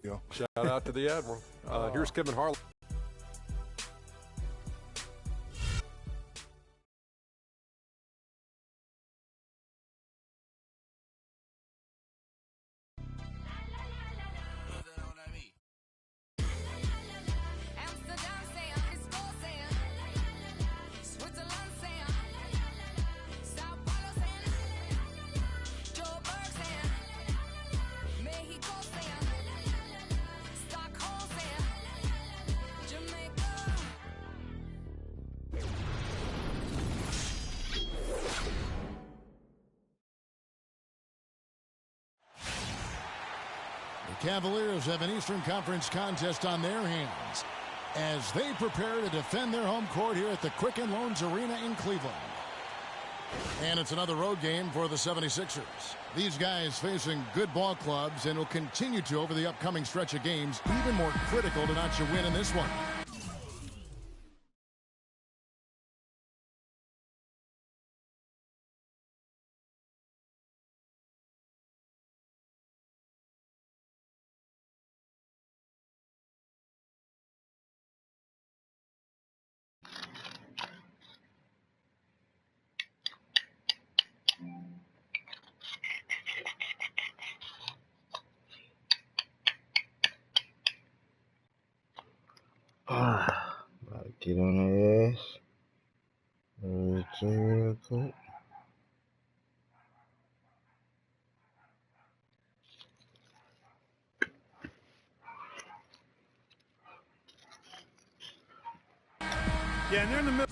Yeah. Shout out to the Admiral. Here's Kevin Harlan. The Cavaliers have an Eastern Conference contest on their hands as they prepare to defend their home court here at the Quicken Loans Arena in Cleveland. And it's another road game for the 76ers. These guys facing good ball clubs and will continue to over the upcoming stretch of games, even more critical to notch a win in this one. About to get on the ass. Real quick. Yeah, and they're in the middle.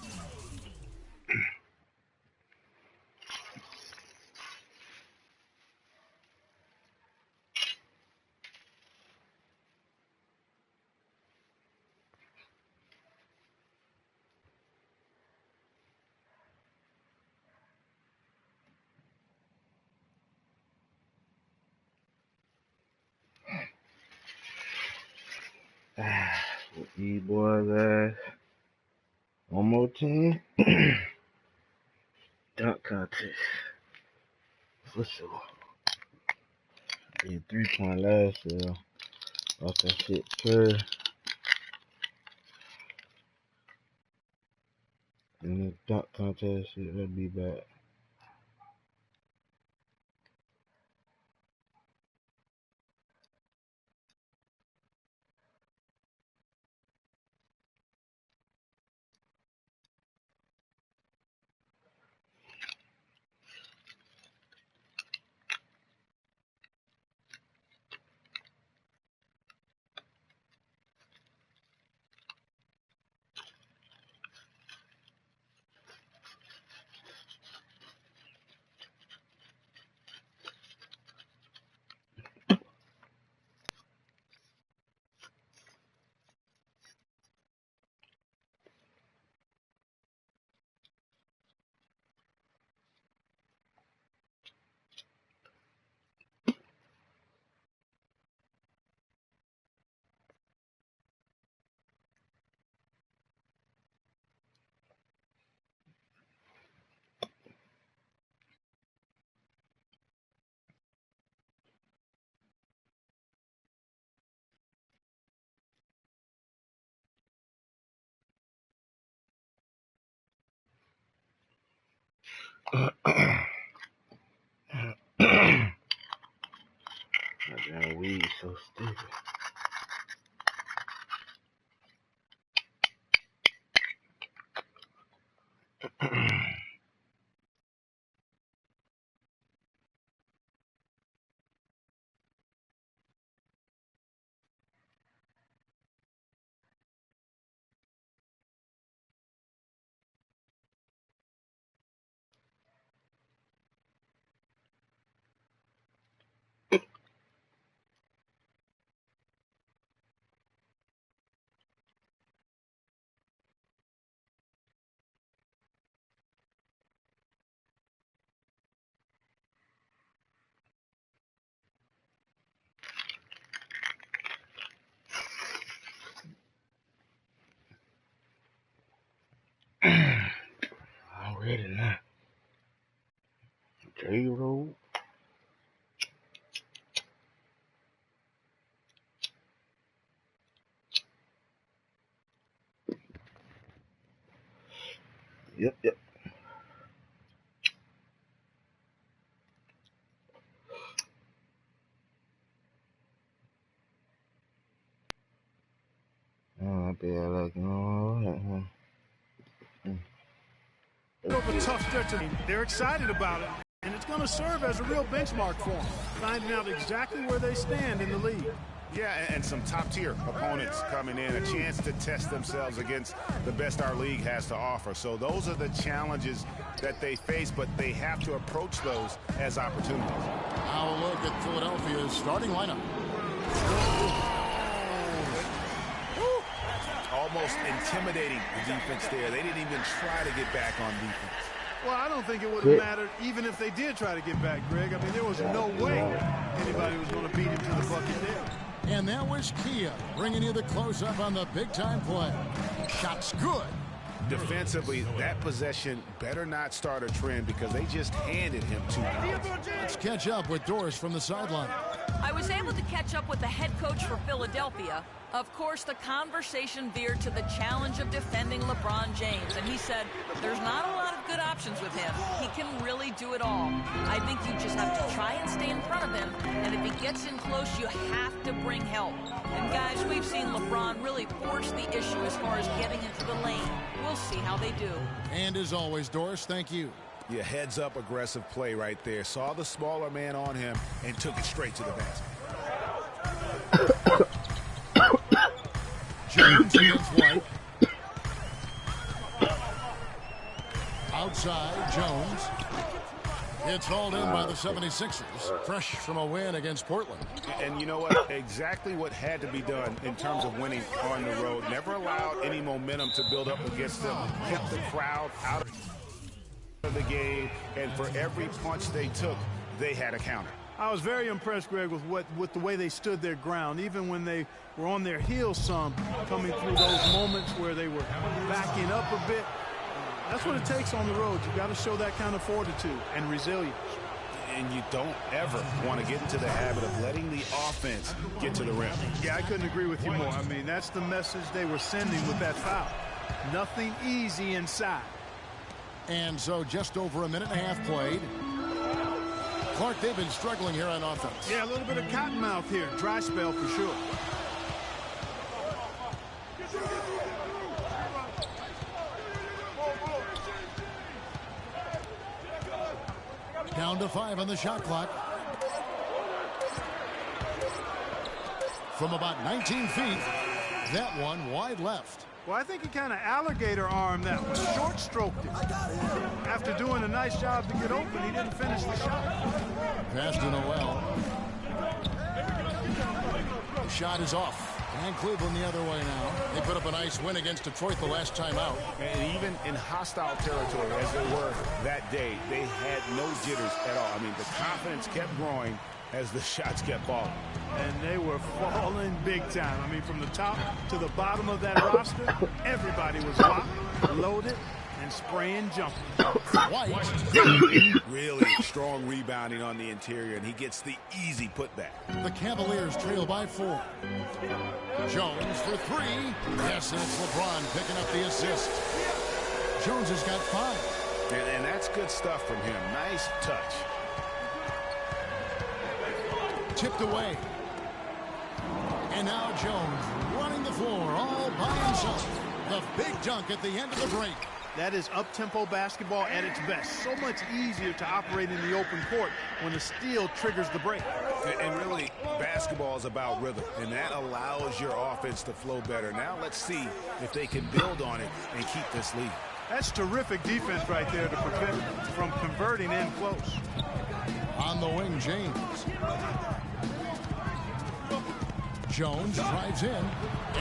These boys ass. One more team. Dunk contest. For sure. Did 3-point last year. Lost that shit Curry. And the dunk contest shit, that'd be bad. My damn weed so stupid. Yep. Oh, I bet like, no. Of a tough stretch. They're excited about it, and it's going to serve as a real benchmark for them, finding out exactly where they stand in the league. Yeah, and some top-tier opponents coming in, a chance to test themselves against the best our league has to offer. So those are the challenges that they face, but they have to approach those as opportunities. Now a look at Philadelphia's starting lineup. Almost intimidating the defense there. They didn't even try to get back on defense. Well, I don't think it would have mattered even if they did try to get back, Greg. I mean, there was no way anybody was going to beat him to the bucket there. And that was Kia bringing you the close-up on the big-time play. Shot's good. Defensively, that possession better not start a trend because they just handed him 2 points. Let's catch up with Doris from the sideline. I was able to catch up with the head coach for Philadelphia. Of course, the conversation veered to the challenge of defending LeBron James, and he said there's not a lot of good options with him. He can really do it all. I think you just have to try and stay in front of him, and if he gets in close, you have to bring help. And guys, we've seen LeBron really force the issue as far as getting into the lane. We'll see how they do. And as always, Doris, thank you. Yeah, heads-up aggressive play right there. Saw the smaller man on him and took it straight to the basket. Jones against White. Outside, Jones. It's hauled in by the 76ers, fresh from a win against Portland. And you know what? Exactly what had to be done in terms of winning on the road. Never allowed any momentum to build up against them. Kept the crowd out of the game, and for every punch they took, they had a counter. I was very impressed, Greg, with the way they stood their ground, even when they were on their heels some, coming through those moments where they were backing up a bit. That's what it takes on the road. You got to show that kind of fortitude and resilience. And you don't ever want to get into the habit of letting the offense get to the rim. Yeah, I couldn't agree with you more. I mean, that's the message they were sending with that foul. Nothing easy inside. And so just over a minute and a half played. Clark, they've been struggling here on offense. Yeah, a little bit of cottonmouth here. Dry spell for sure. Down to 5 on the shot clock. From about 19 feet, that one wide left. Well, I think he kind of alligator armed that one, short stroked it. After doing a nice job to get open, he didn't finish the shot. Pass to Noel. The shot is off. And Cleveland the other way now. They put up a nice win against Detroit the last time out. And even in hostile territory, as they were that day, they had no jitters at all. I mean, the confidence kept growing as the shots kept falling. And they were falling big time. I mean, from the top to the bottom of that roster, everybody was locked, loaded, and spraying jumpers. White. Really strong rebounding on the interior, and he gets the easy putback. The Cavaliers trail by 4. Jones for 3. Yes, and it's LeBron picking up the assist. Jones has got 5. And that's good stuff from him. Nice touch. Tipped away. And now Jones running the floor all by himself. The big dunk at the end of the break. That is up-tempo basketball at its best. So much easier to operate in the open court when the steal triggers the break. And really, basketball is about rhythm, and that allows your offense to flow better. Now let's see if they can build on it and keep this lead. That's terrific defense right there to prevent from converting in close. On the wing, James. Jones drives in,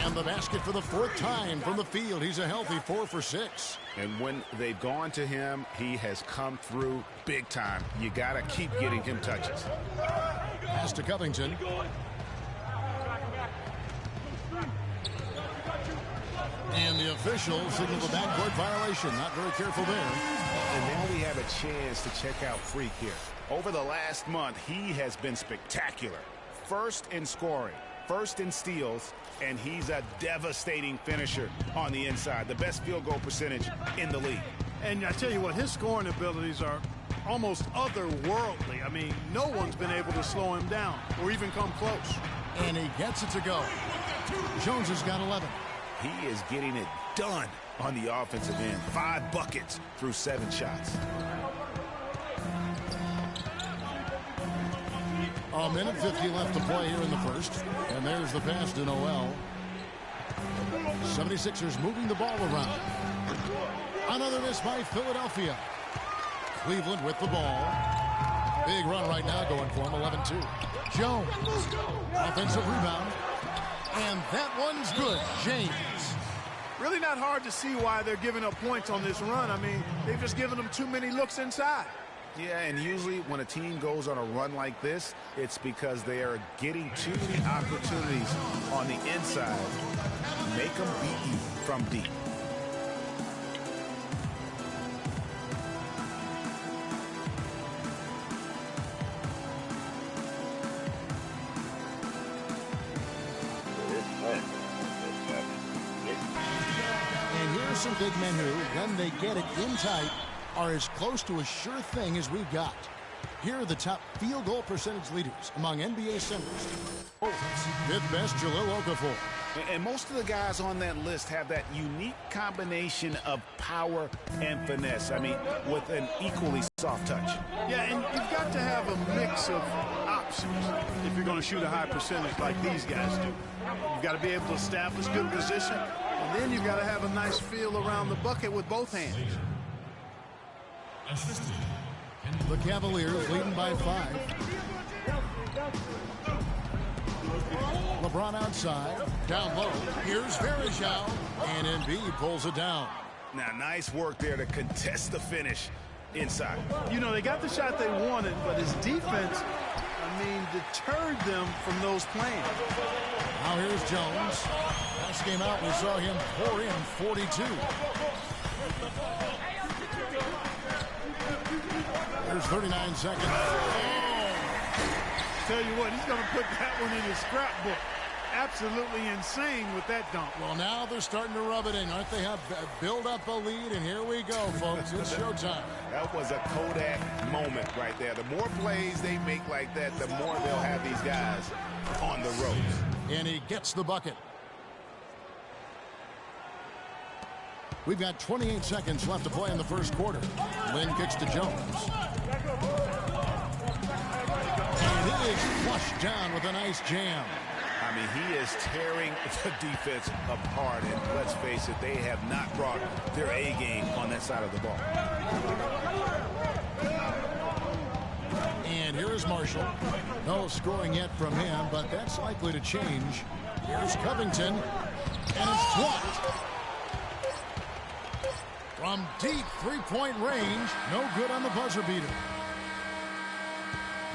and the basket for the 4th time from the field. He's a healthy 4 for 6. And when they've gone to him, he has come through big time. You got to keep getting him touches. Pass to Covington. And the official signaled a backcourt violation. Not very careful there. And now we have a chance to check out Freak here. Over the last month, he has been spectacular. First in scoring, first in steals, and he's a devastating finisher on the inside. The best field goal percentage in the league. And I tell you what, his scoring abilities are almost otherworldly. I mean, no one's been able to slow him down or even come close. And he gets it to go. Jones has got 11. He is getting it done on the offensive end. 5 buckets through 7 shots. A minute 50 left to play here in the first. And there's the pass to Noel. 76ers moving the ball around. Another miss by Philadelphia. Cleveland with the ball. Big run right now going for him, 11-2. Jones. Offensive rebound. And that one's good. James. Really not hard to see why they're giving up points on this run. I mean, they've just given them too many looks inside. Yeah, and usually when a team goes on a run like this, it's because they are getting too many opportunities on the inside. Make them beat you from deep. And here's some big men who, when they get it in tight, are as close to a sure thing as we've got. Here are the top field goal percentage leaders among NBA centers. Fifth best, Jahlil Okafor. And most of the guys on that list have that unique combination of power and finesse. I mean, with an equally soft touch. Yeah, and you've got to have a mix of options if you're going to shoot a high percentage like these guys do. You've got to be able to establish good position, and then you've got to have a nice feel around the bucket with both hands. The Cavaliers leading by 5. LeBron outside, down low. Here's Varejao, and Embiid pulls it down. Now, nice work there to contest the finish inside. You know, they got the shot they wanted, but his defense, I mean, deterred them from those plans. Now here's Jones. Last game out, we saw him pour in 42. There's 39 seconds. Tell you what, he's going to put that one in his scrapbook. Absolutely insane with that dunk. Well, now they're starting to rub it in, aren't they? Build up a lead, and here we go, folks. It's showtime. That was a Kodak moment right there. The more plays they make like that, the more they'll have these guys on the ropes. And he gets the bucket. We've got 28 seconds left to play in the first quarter. Lynn kicks to Jones. And he is flushed down with a nice jam. I mean, he is tearing the defense apart. And let's face it, they have not brought their A game on that side of the ball. And here is Marshall. No scoring yet from him, but that's likely to change. Here's Covington. And it's blocked. From deep three-point range, no good on the buzzer beater.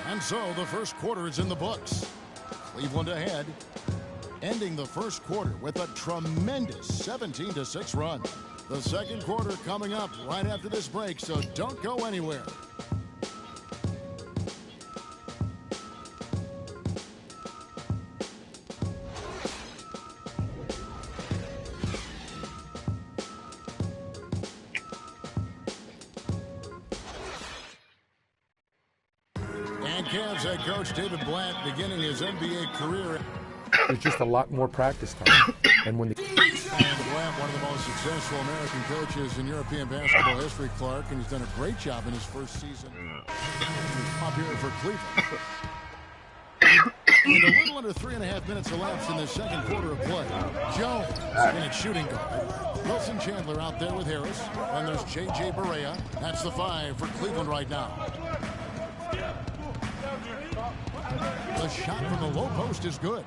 And so the first quarter is in the books. Cleveland ahead, ending the first quarter with a tremendous 17-6 run. The second quarter coming up right after this break, so don't go anywhere. Cavs head coach David Blatt beginning his NBA career. There's just a lot more practice time. And when And Blatt, one of the most successful American coaches in European basketball history, Clark, and he's done a great job in his first season. Up here for Cleveland. And a little under 3.5 minutes elapsed in the second quarter of play. Jones in at shooting guard. Wilson Chandler out there with Harris. And there's J.J. Barea. That's the 5 for Cleveland right now. The shot from the low post is good.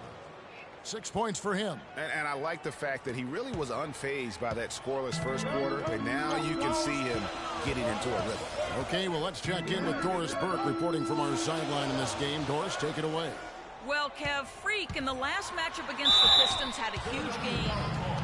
6 points for him. And I like the fact that he really was unfazed by that scoreless first quarter, and now you can see him getting into a rhythm. Okay, well, let's check in with Doris Burke reporting from our sideline in this game. Doris, take it away. Well, Kev, Freak in the last matchup against the Pistons had a huge game.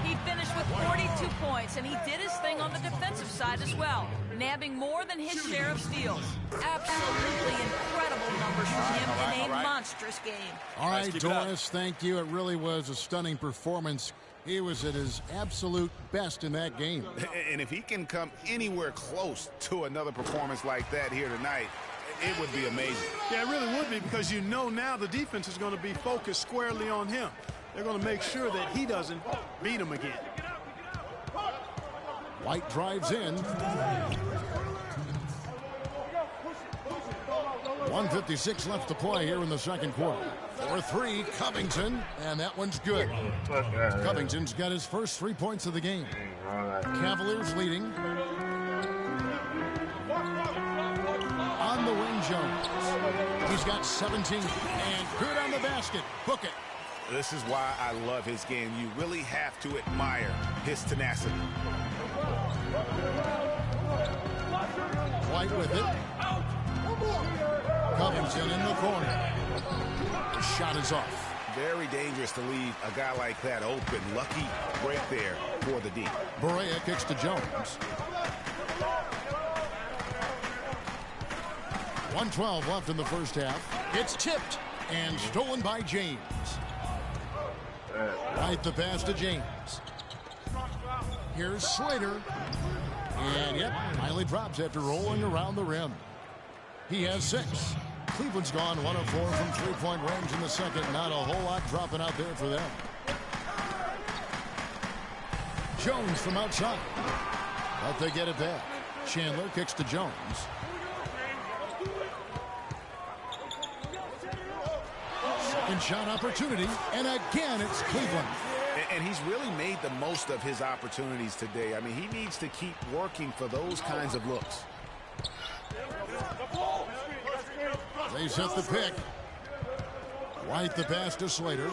He finished with 42 points, and he did his thing on the defensive side as well, nabbing more than his share of steals. Absolutely incredible numbers from him in a monstrous game. All right, Doris, thank you. It really was a stunning performance. He was at his absolute best in that game. And if he can come anywhere close to another performance like that here tonight, it would be amazing. Yeah, it really would be, because you know now the defense is going to be focused squarely on him. They're going to make sure that he doesn't beat him again. White drives in. 1:56 left to play here in the second quarter. For three, Covington, and that one's good. Covington's got his first 3 points of the game. Cavaliers leading. On the wing, Jones. He's got 17, and good on the basket. Book it. This is why I love his game. You really have to admire his tenacity. White with it. Covington in the corner. The shot is off. Very dangerous to leave a guy like that open. Lucky break there for the D. Berea kicks to Jones. 1:12 left in the first half. It's tipped and stolen by James. White the pass to James. Here's Slater. And yep, finally drops after rolling around the rim. He has 6. Cleveland's gone 1 of 4 from three-point range in the second. Not a whole lot dropping out there for them. Jones from outside. But they get it back. Chandler kicks to Jones. Second shot opportunity. And again, it's Cleveland. And he's really made the most of his opportunities today. I mean, he needs to keep working for those kinds of looks. They set the pick. White the pass to Slater.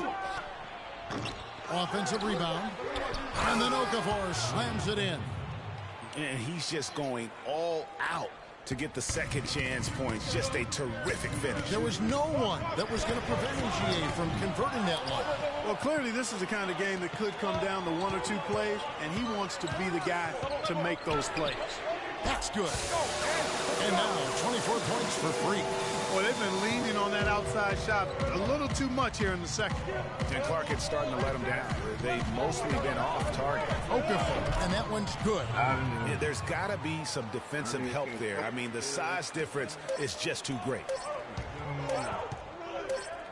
Offensive rebound. And then Okafor slams it in. And he's just going all out to get the second chance points. Just a terrific finish. There was no one that was going to prevent NGA from converting that one. Well, clearly this is the kind of game that could come down to 1 or 2 plays, and he wants to be the guy to make those plays. That's good. And now 24 points for Freak. Well, they've been leaning on that outside shot a little too much here in the second. And Clark is starting to let him down. They've mostly been off target. Okafor, and that one's good. Yeah, there's got to be some defensive help there. I mean, the size difference is just too great.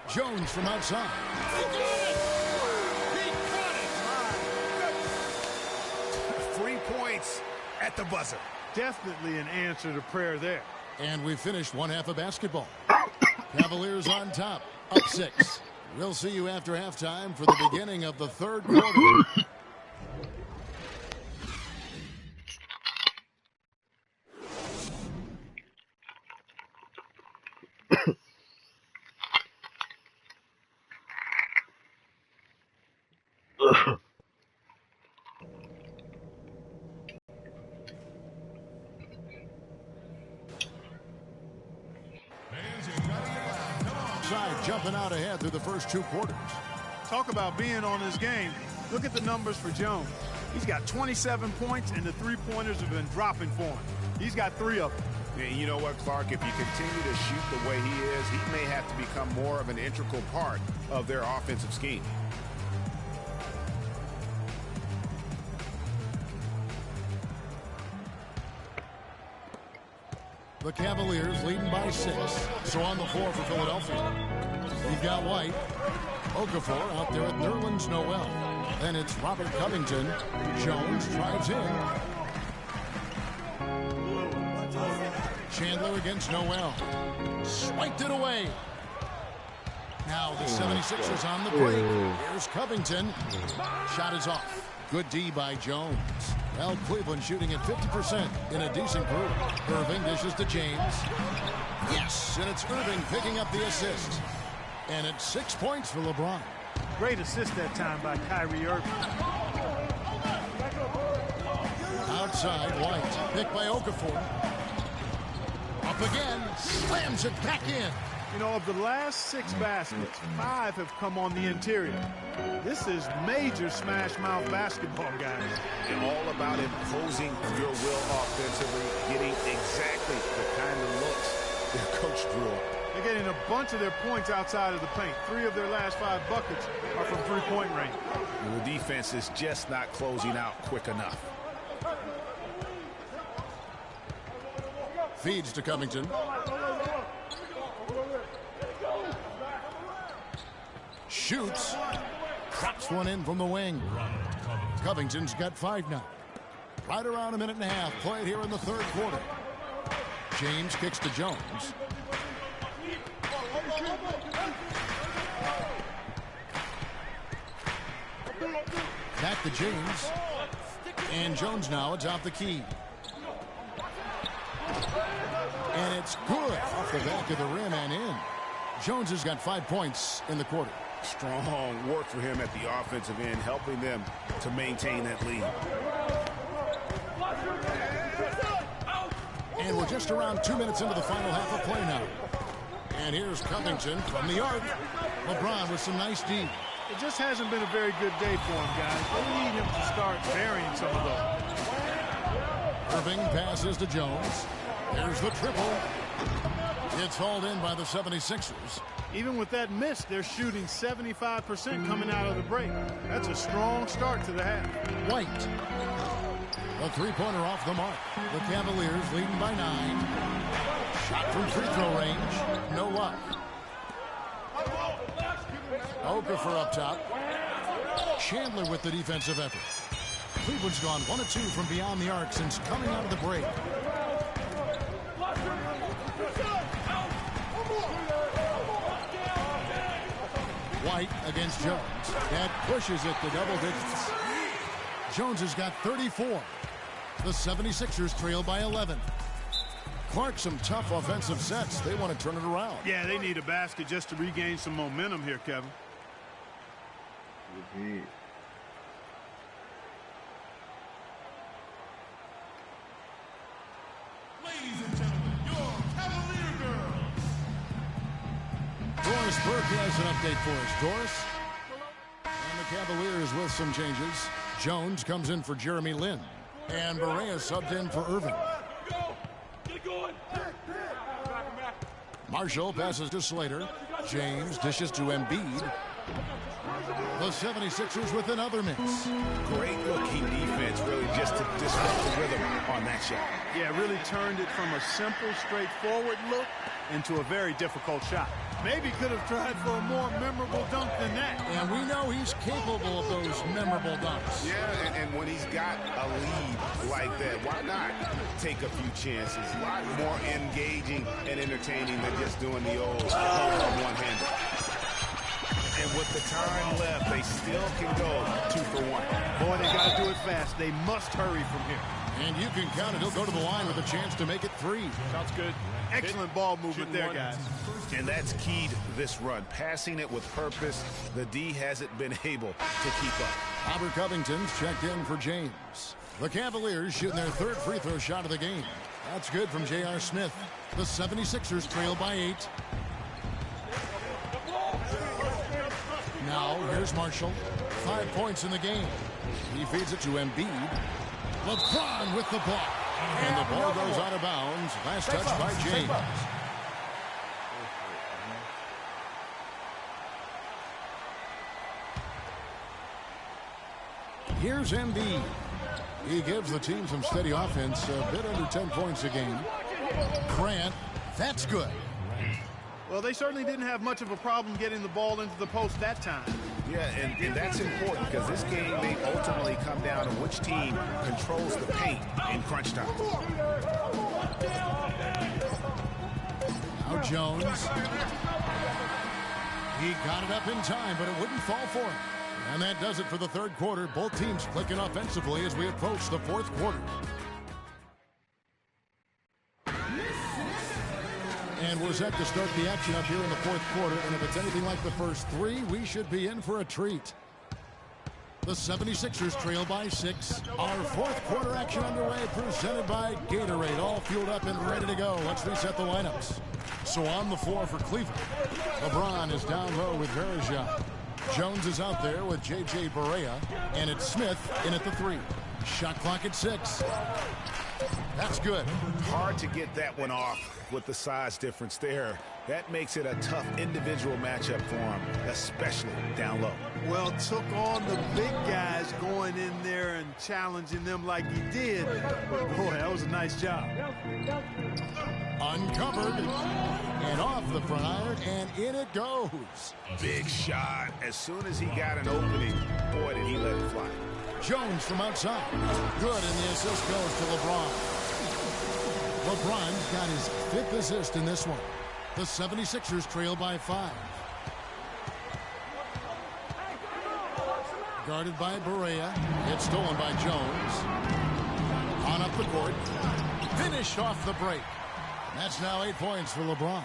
Jones from outside. He got it! He got it! 3 points at the buzzer. Definitely an answer to prayer there. And we finished one half of basketball. Cavaliers on top, up 6. We'll see you after halftime for the beginning of the third quarter. Jumping out ahead through the first 2 quarters. Talk about being on his game. Look at the numbers for Jones. He's got 27 points, and the three-pointers have been dropping for him. He's got 3 of them. And you know what, Clark? If you continue to shoot the way he is, he may have to become more of an integral part of their offensive scheme. The Cavaliers leading by 6. So on the floor for Philadelphia. We've got White. Okafor out there at Nerlens Noel. Then it's Robert Covington. Jones drives in. Chandler against Noel. Swiped it away. Now the 76ers on the break. Here's Covington. Shot is off. Good D by Jones. Well, Cleveland shooting at 50% in a decent group. Irving dishes to James. Yes, and it's Irving picking up the assist. And it's 6 points for LeBron. Great assist that time by Kyrie Irving. Outside, White. Picked by Okafor. Up again. Slams it back in. You know, of the last 6 baskets, 5 have come on the interior. This is major smash mouth basketball, guys. And all about imposing your will offensively, getting exactly the kind of looks their coach drew up. They're getting a bunch of their points outside of the paint. 3 of their last 5 buckets are from three-point range. And the defense is just not closing out quick enough. Feeds to Covington. Shoots. Drops one in from the wing. Covington's got 5 now. Right around a minute and a half played here in the third quarter. James kicks to Jones. Back to James. And Jones now atop the key. And it's good off the back of the rim and in. Jones has got 5 points in the quarter. Strong work for him at the offensive end, helping them to maintain that lead. And we're just around 2 minutes into the final half of play now. And here's Covington from the arc. LeBron with some nice D. It just hasn't been a very good day for him, guys. They need him to start varying some of those. Irving passes to Jones. There's the triple. It's hauled in by the 76ers. Even with that miss, they're shooting 75% coming out of the break. That's a strong start to the half. White. A three-pointer off the mark. The Cavaliers leading by 9. Shot from free throw range. No luck. Okafor up top. Chandler with the defensive effort. Cleveland's gone 1 of 2 from beyond the arc since coming out of the break. White against Jones. That pushes it to double digits. Jones has got 34. The 76ers trail by 11. Clark, some tough offensive sets. They want to turn it around. Yeah, they need a basket just to regain some momentum here, Kevin. Ladies and gentlemen, your Cavalier girls. Doris Burke has an update for us. Doris? And the Cavaliers with some changes. Jones comes in for Jeremy Lin. And Barea subbed in for Irving. Marshall passes to Slater. James dishes to Embiid. The 76ers with another miss. Great looking defense, really, just to disrupt the rhythm on that shot. Yeah, really turned it from a simple, straightforward look into a very difficult shot. Maybe could have tried for a more memorable dunk than that. And we know he's capable of those memorable dunks. Yeah, and when he's got a lead like that, why not take a few chances? A lot more engaging and entertaining than just doing the old one-hander. And with the time left, they still can go 2 for 1. Boy, they got to do it fast. They must hurry from here. And you can count it. He'll go to the line with a chance to make it 3. Sounds good. Excellent ball movement there, guys. And that's key to this run. Passing it with purpose. The D hasn't been able to keep up. Robert Covington's checked in for James. The Cavaliers shooting their 3rd free throw shot of the game. That's good from J.R. Smith. The 76ers trail by 8. Now, here's Marshall. 5 points in the game. He feeds it to Embiid. LeBron with the block. And the ball goes out of bounds. Last touch by James. Here's Embiid. He gives the team some steady offense, a bit under 10 points a game. Grant, that's good. Well, they certainly didn't have much of a problem getting the ball into the post that time. Yeah, and that's important because this game may ultimately come down to which team controls the paint in crunch time. Now Jones. He got it up in time, but it wouldn't fall for him. And that does it for the third quarter. Both teams clicking offensively as we approach the fourth quarter. And we're set to start the action up here in the fourth quarter. And if it's anything like the first 3, we should be in for a treat. The 76ers trail by 6. Our fourth quarter action underway, presented by Gatorade. All fueled up and ready to go. Let's reset the lineups. So on the floor for Cleveland, LeBron is down low with Verja. Jones is out there with J.J. Barea, and it's Smith in at the 3. Shot clock at 6. That's good. Hard to get that one off with the size difference there. That makes it a tough individual matchup for him, especially down low. Well, took on the big guys going in there and challenging them like he did. But boy, that was a nice job. Uncovered and off the front iron, and in it goes. Big shot. As soon as he got an opening, boy, did he let it fly. Jones from outside. Good, and the assist goes to LeBron. LeBron's got his 5th assist in this one. The 76ers trail by 5. Guarded by Barea. It's stolen by Jones. On up the court. Finished off the break. That's now 8 points for LeBron.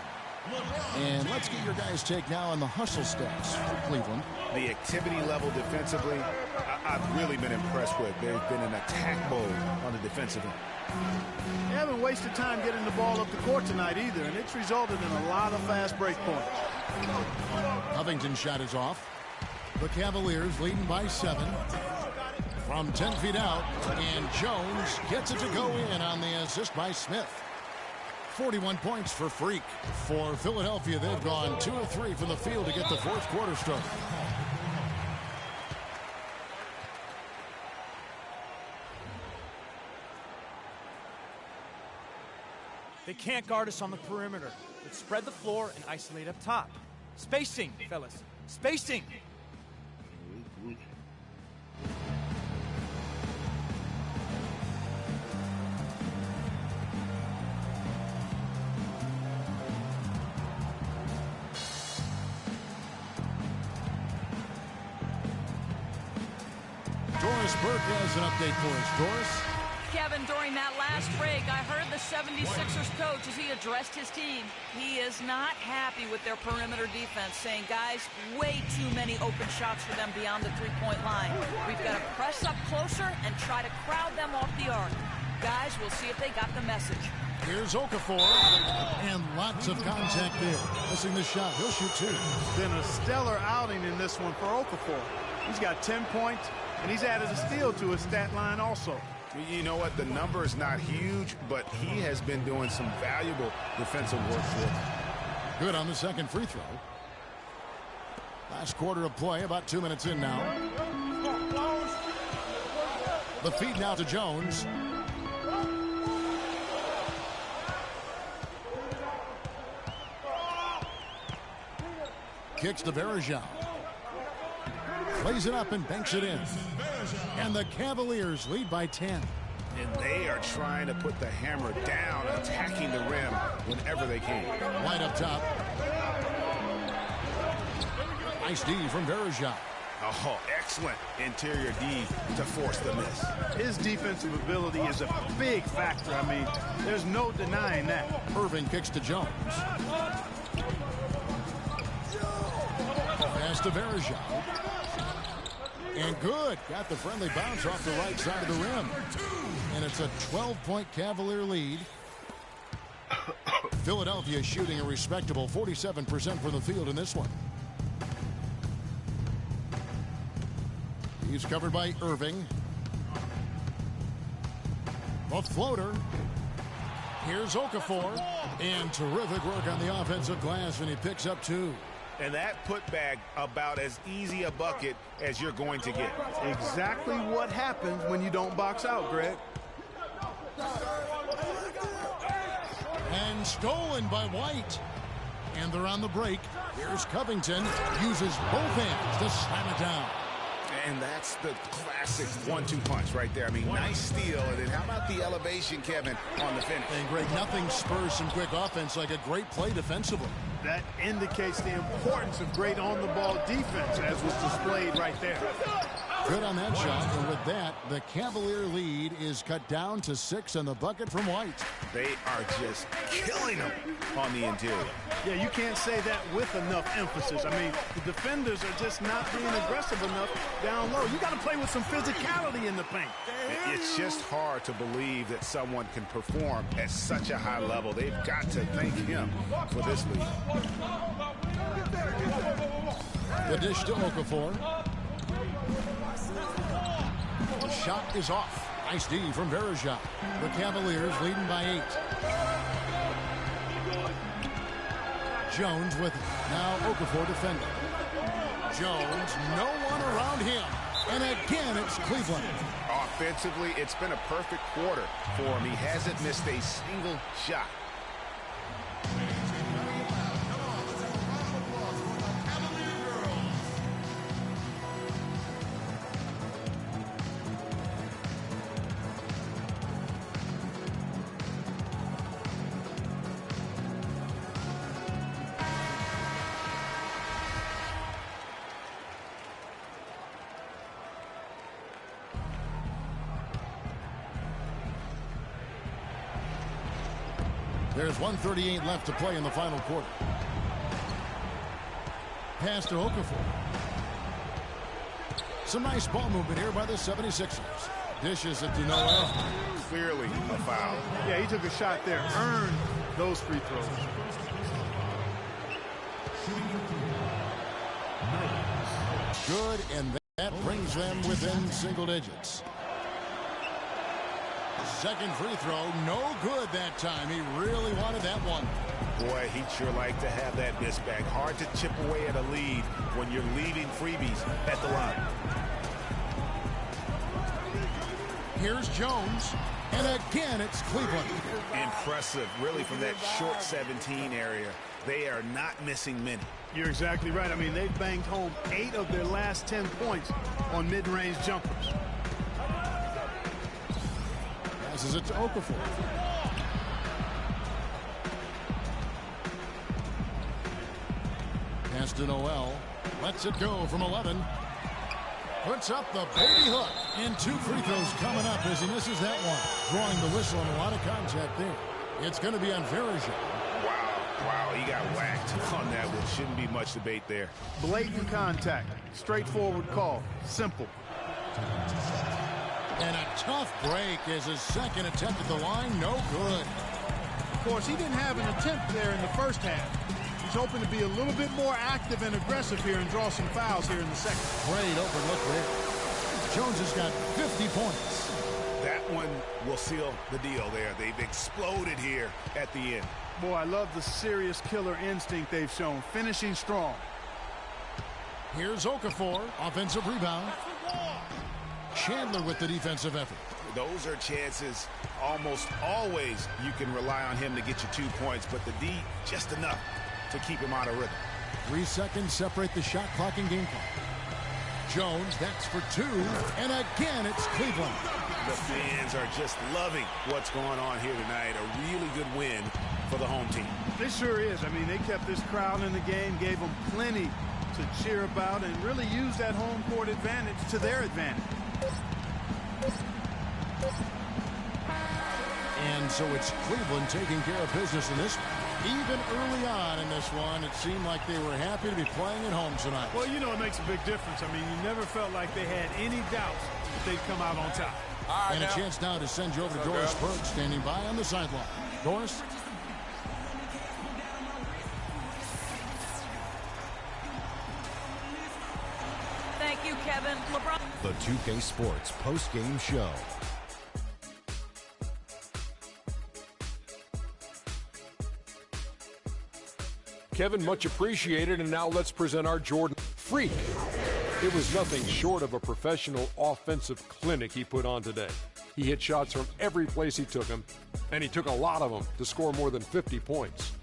And let's get your guys' take now on the hustle stats for Cleveland. The activity level defensively, I've really been impressed with. They've been in attack mode on the defensive end. They haven't wasted time getting the ball up the court tonight either, and it's resulted in a lot of fast break points. Covington's shot is off. The Cavaliers leading by 7. From 10 feet out, and Jones gets it to go in on the assist by Smith. 41 points for Freak. For Philadelphia, they've gone 2 of 3 from the field to get the 4th quarter started. They can't guard us on the perimeter. Let's spread the floor and isolate up top. Spacing, fellas. Spacing. Doris Burke has an update for us. Doris? Kevin, during that last break, I heard the 76ers coach as he addressed his team. He is not happy with their perimeter defense, saying, guys, way too many open shots for them beyond the three-point line. We've got to press up closer and try to crowd them off the arc. Guys, we'll see if they got the message. Here's Okafor, and lots of contact there. Missing the shot. He'll shoot 2. Been a stellar outing in this one for Okafor. He's got 10 points, and he's added a steal to his stat line also. You know what? The number is not huge, but he has been doing some valuable defensive work for him. Good on the second free throw. Last quarter of play, about 2 minutes in now. The feed now to Jones. Kicks to Verja. Plays it up and banks it in. And the Cavaliers lead by 10. And they are trying to put the hammer down, attacking the rim whenever they can. Right up top. Nice D from Verja. Oh, excellent interior D to force the miss. His defensive ability is a big factor. I mean, there's no denying that. Irving kicks to Jones. Pass to Verja. And good. Got the friendly bounce off the right side of the rim. And it's a 12-point Cavalier lead. Philadelphia shooting a respectable 47% from the field in this one. He's covered by Irving. A floater. Here's Okafor. And terrific work on the offensive glass, and he picks up 2. And that putback about as easy a bucket as you're going to get. Exactly what happens when you don't box out, Greg. And stolen by White. And they're on the break. Here's Covington. Uses both hands to slam it down. And that's the classic 1-2 punch right there. I mean, nice steal. And then how about the elevation, Kevin, on the finish? And Greg, nothing spurs some quick offense like a great play defensively. That indicates the importance of great on-the-ball defense, as was displayed right there. Good on that shot, and with that, the Cavalier lead is cut down to 6 and the bucket from White. They are just killing them on the interior. Yeah, you can't say that with enough emphasis. I mean, the defenders are just not being aggressive enough down low. You got to play with some physicality in the paint. It's just hard to believe that someone can perform at such a high level. They've got to thank him for this lead. The dish to Okafor. The shot is off. Nice D from Verejao. The Cavaliers leading by 8. Jones with it. Now Okafor defending. Jones, no one around him. And again, it's Cleveland. Offensively, it's been a perfect quarter for him. He hasn't missed a single shot. There's 1:38 left to play in the final quarter. Pass to Okafor. Some nice ball movement here by the 76ers. Dishes it to Noel. Clearly a foul. Yeah, he took a shot there. Earned those free throws. Good, and that brings them within single digits. Second free throw, no good that time. He really wanted that one. Boy, he'd sure like to have that miss back. Hard to chip away at a lead when you're leaving freebies at the line. Here's Jones, and again it's Cleveland. Impressive, really, from that short 17 area. They are not missing many. You're exactly right. I mean, they've banged home 8 of their last 10 points on mid-range jumpers. Passes it to Okafor. Pass to Noel. Lets it go from 11. Puts up the baby hook. And 2 free throws coming up as he misses that one. Drawing the whistle and a lot of contact there. It's going to be on Verejao. Wow, he got whacked on that one. Shouldn't be much debate there. Blatant contact. Straightforward call. Simple. And a tough break as his second attempt at the line. No good. Of course, he didn't have an attempt there in the first half. He's hoping to be a little bit more active and aggressive here and draw some fouls here in the second. Great open look there. Jones has got 50 points. That one will seal the deal there. They've exploded here at the end. Boy, I love the serious killer instinct they've shown. Finishing strong. Here's Okafor. Offensive rebound. Chandler with the defensive effort. Those are chances almost always you can rely on him to get you 2 points, but the D just enough to keep him out of rhythm. 3 seconds separate the shot clock and game clock. Jones, that's for 2. And again, it's Cleveland. The fans are just loving what's going on here tonight. A really good win for the home team. It sure is. I mean, they kept this crowd in the game, gave them plenty to cheer about, and really used that home court advantage to their advantage. And so it's Cleveland taking care of business in this one. Even early on in this one, it seemed like they were happy to be playing at home tonight. Well, you know, it makes a big difference. I mean, you never felt like they had any doubts that they'd come out on top. And a chance now to send you over to Doris Burke, standing by on the sideline. Doris? Thank you, Kevin. LeBron. The 2K Sports post-game show. Kevin, much appreciated, and now let's present our Jordan Freak. It was nothing short of a professional offensive clinic he put on today. He hit shots from every place he took them, and he took a lot of them to score more than 50 points.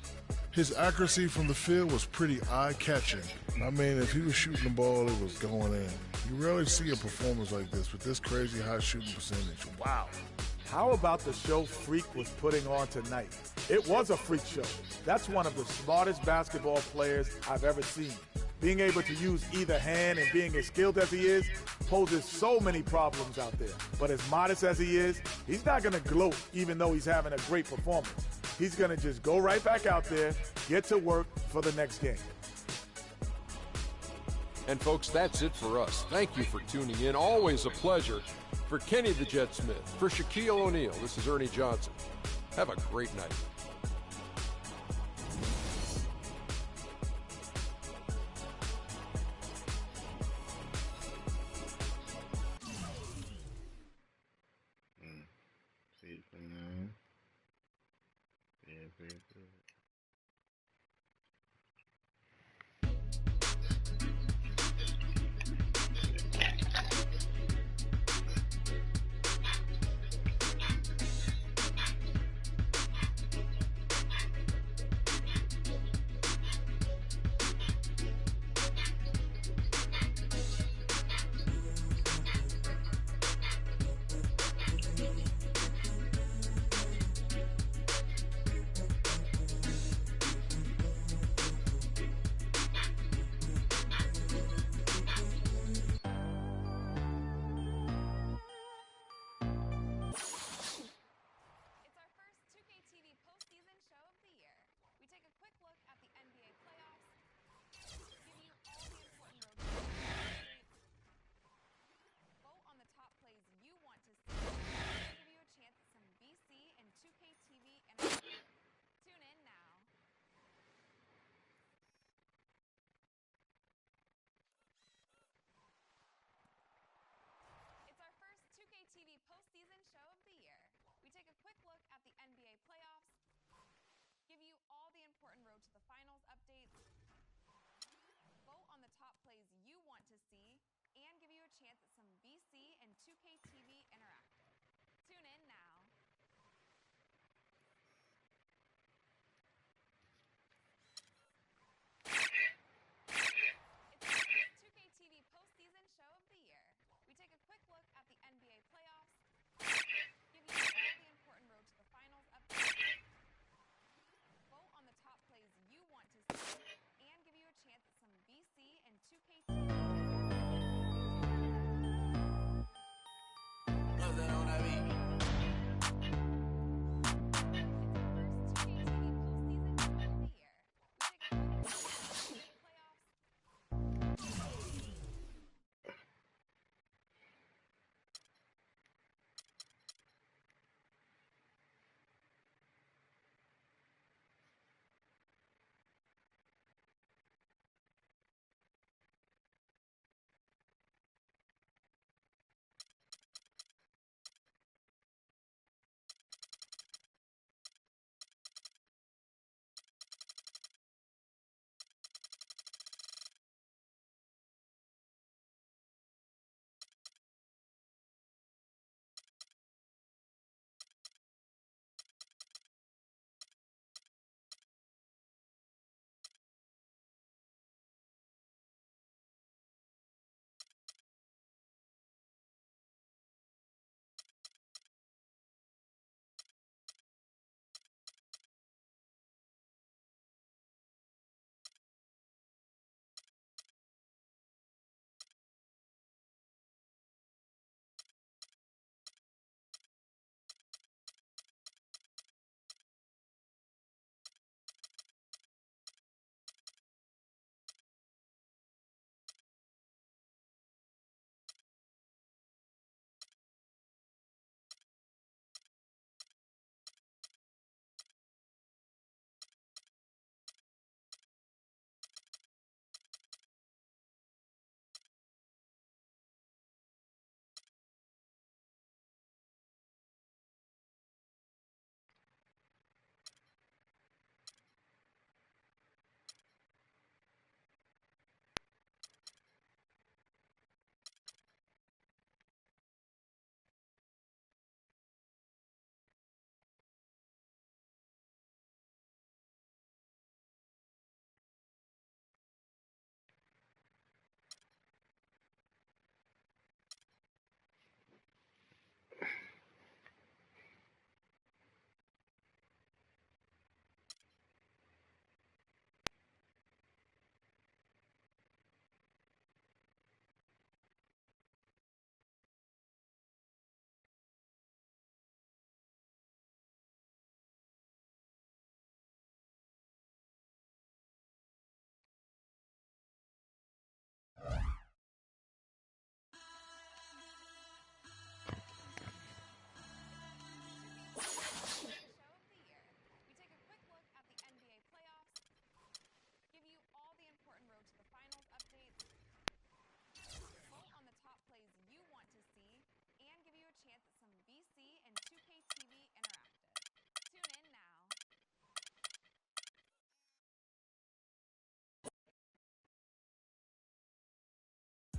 His accuracy from the field was pretty eye-catching. I mean, if he was shooting the ball, it was going in. You rarely see a performance like this with this crazy high shooting percentage. Wow. How about the show Freak was putting on tonight? It was a freak show. That's one of the smartest basketball players I've ever seen. being able to use either hand and being as skilled as he is poses so many problems out there. But as modest as he is, he's not going to gloat even though he's having a great performance. He's going to just go right back out there, get to work for the next game. And folks, that's it for us. Thank you for tuning in. Always a pleasure. For Kenny the Jet Smith, for Shaquille O'Neal, this is Ernie Johnson. Have a great night. See it from now. Yeah, very good.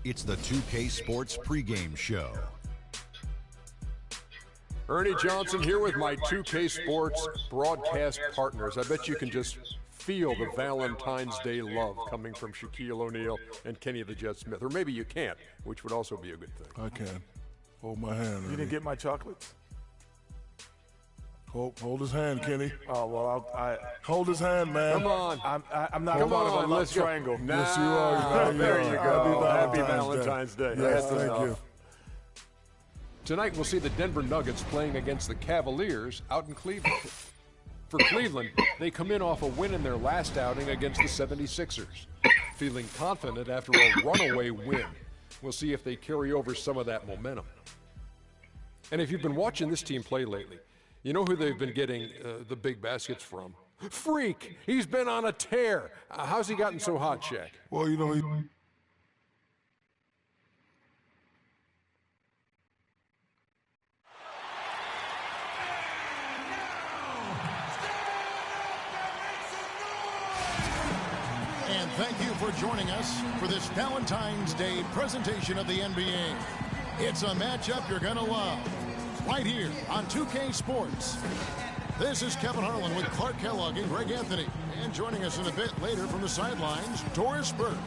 It's the 2K Sports pregame show. Ernie Johnson here with my 2K Sports broadcast partners. I bet you can just feel the Valentine's Day love coming from Shaquille O'Neal and Kenny the Jet Smith. Or maybe you can't, which would also be a good thing. I can. Hold my hand. You didn't get my chocolates? Hold his hand, Kenny. Oh, well, I hold his hand, man. Come on. I'm not part of a love triangle. Yes, you are. There you go. Happy Valentine's Day. Yes, thank you. Tonight we'll see the Denver Nuggets playing against the Cavaliers out in Cleveland. For Cleveland, they come in off a win in their last outing against the 76ers. Feeling confident after a runaway win. We'll see if they carry over some of that momentum. And if you've been watching this team play lately, you know who they've been getting the big baskets from? Freak! He's been on a tear. How's he gotten so hot, Shaq? Well, you know, And thank you for joining us for this Valentine's Day presentation of the NBA. It's a matchup you're going to love. Right here on 2K Sports. This is Kevin Harlan with Clark Kellogg and Greg Anthony. And joining us in a bit later from the sidelines, Doris Burke.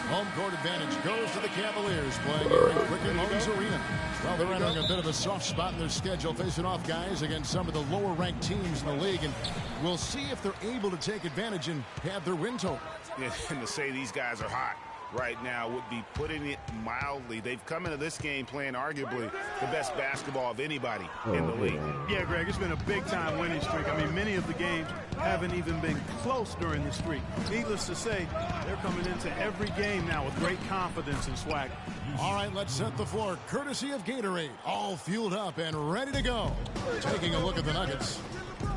Home court advantage goes to the Cavaliers playing here in Quicken Loans Arena. Well, they're entering a bit of a soft spot in their schedule, facing off guys against some of the lower-ranked teams in the league. And we'll see if they're able to take advantage and have their win total. And to say these guys are hot right now would be putting it mildly. They've come into this game playing arguably the best basketball of anybody in the league. Yeah, Greg, it's been a big-time winning streak. I mean, many of the games haven't even been close during the streak. Needless to say, they're coming into every game now with great confidence and swag. All right, let's set the floor. Courtesy of Gatorade, all fueled up and ready to go. Taking a look at the Nuggets.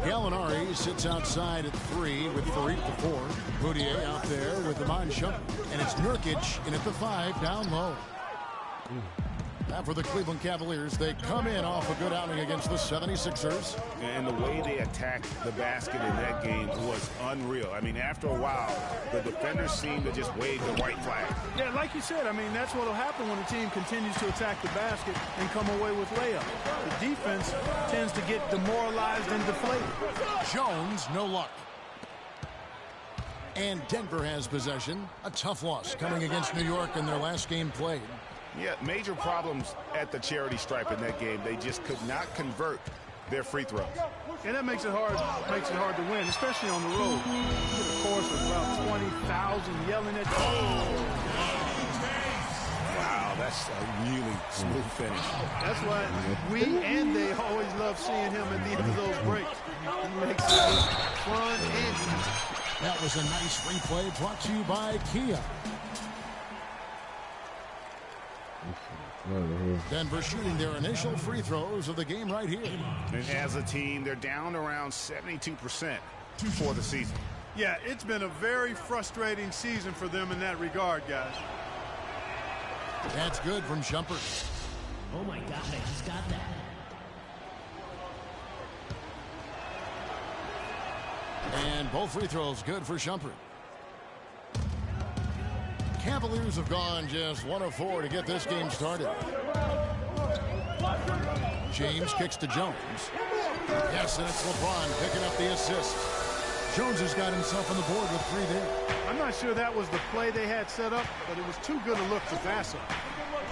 Gallinari sits outside at 3 with Farid the 4. Boudier out there with the Iman Shumpert. And it's Nurkic in at the 5 down low. Now for the Cleveland Cavaliers, they come in off a good outing against the 76ers. And the way they attacked the basket in that game was unreal. I mean, after a while, the defenders seemed to just wave the white flag. Yeah, like you said, I mean, that's what will happen when a team continues to attack the basket and come away with layups. The defense tends to get demoralized and deflated. Jones, no luck. And Denver has possession. A tough loss coming against New York in their last game played. Yeah, major problems at the charity stripe in that game. They just could not convert their free throws. And that makes it hard to win, especially on the road. With a chorus of about 20,000 yelling at you. Wow, that's a really smooth finish. That's why we and they always love seeing him at the end of those breaks. He makes it look fun and easy. That was a nice replay brought to you by Kia. Denver shooting their initial free throws of the game right here. And as a team, they're down around 72% for the season. Yeah, it's been a very frustrating season for them in that regard, guys. That's good from Shumpert. Oh my God, I just got that. And both free throws good for Shumpert. Cavaliers have gone just 1 of 4 to get this game started. James kicks to Jones. Yes, and it's LeBron picking up the assist. Jones has got himself on the board with 3 there. I'm not sure that was the play they had set up, but it was too good a look to pass up.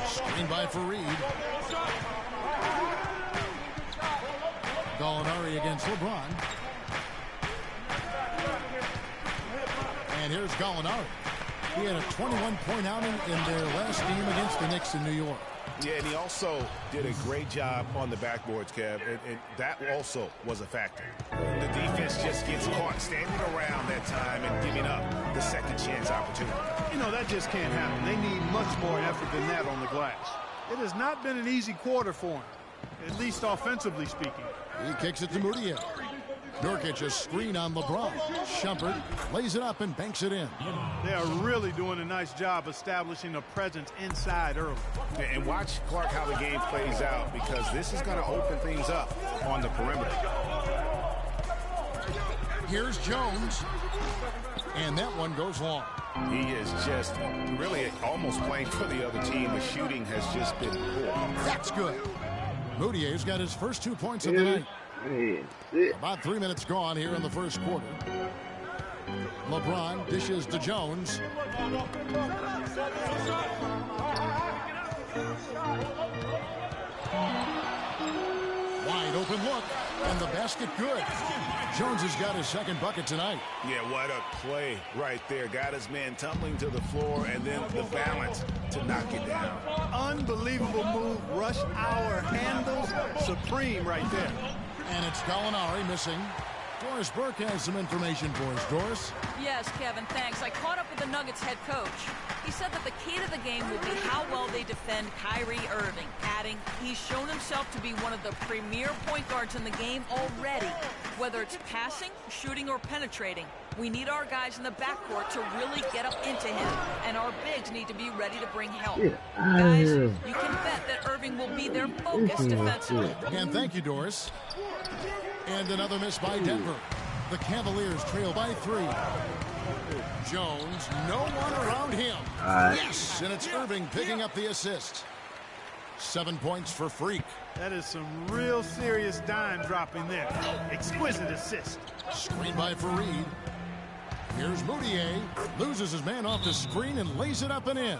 Screen by Farid. Gallinari against LeBron. And here's Gallinari. He had a 21-point outing in their last game against the Knicks in New York. Yeah, and he also did a great job on the backboards, Kev, and that also was a factor. The defense just gets caught standing around that time and giving up the second chance opportunity. You know, that just can't happen. They need much more effort than that on the glass. It has not been an easy quarter for him, at least offensively speaking. He kicks it to Moutier. Nurkic a screen on LeBron. Shumpert lays it up and banks it in. They are really doing a nice job establishing a presence inside early. And watch, Clark, how the game plays out, because this is going to open things up on the perimeter. Here's Jones. And that one goes long. He is just really almost playing for the other team. The shooting has just been poor. That's good. Moutier's got his first 2 points of the night. About 3 minutes gone here in the first quarter. LeBron dishes to Jones. Wide open look, and the basket good. Jones has got his second bucket tonight. Yeah, what a play right there. Got his man tumbling to the floor, and then the balance to knock it down. Unbelievable move. Rush hour handles supreme right there. And it's Gallinari missing. Doris Burke has some information for us. Doris? Yes, Kevin, thanks. I caught up with the Nuggets head coach. He said that the key to the game will be how well they defend Kyrie Irving, adding he's shown himself to be one of the premier point guards in the game already. Whether it's passing, shooting, or penetrating, we need our guys in the backcourt to really get up into him, and our bigs need to be ready to bring help. Guys, you can bet that Irving will be their focus defensively. And thank you, Doris. And another miss by Denver. The Cavaliers trail by 3. Jones, no one around him. Yes, and it's Irving picking up the assist. 7 points for Freak. That is some real serious dime dropping there. Exquisite assist. Screen by Fareed. Here's Moutier. Loses his man off the screen and lays it up and in.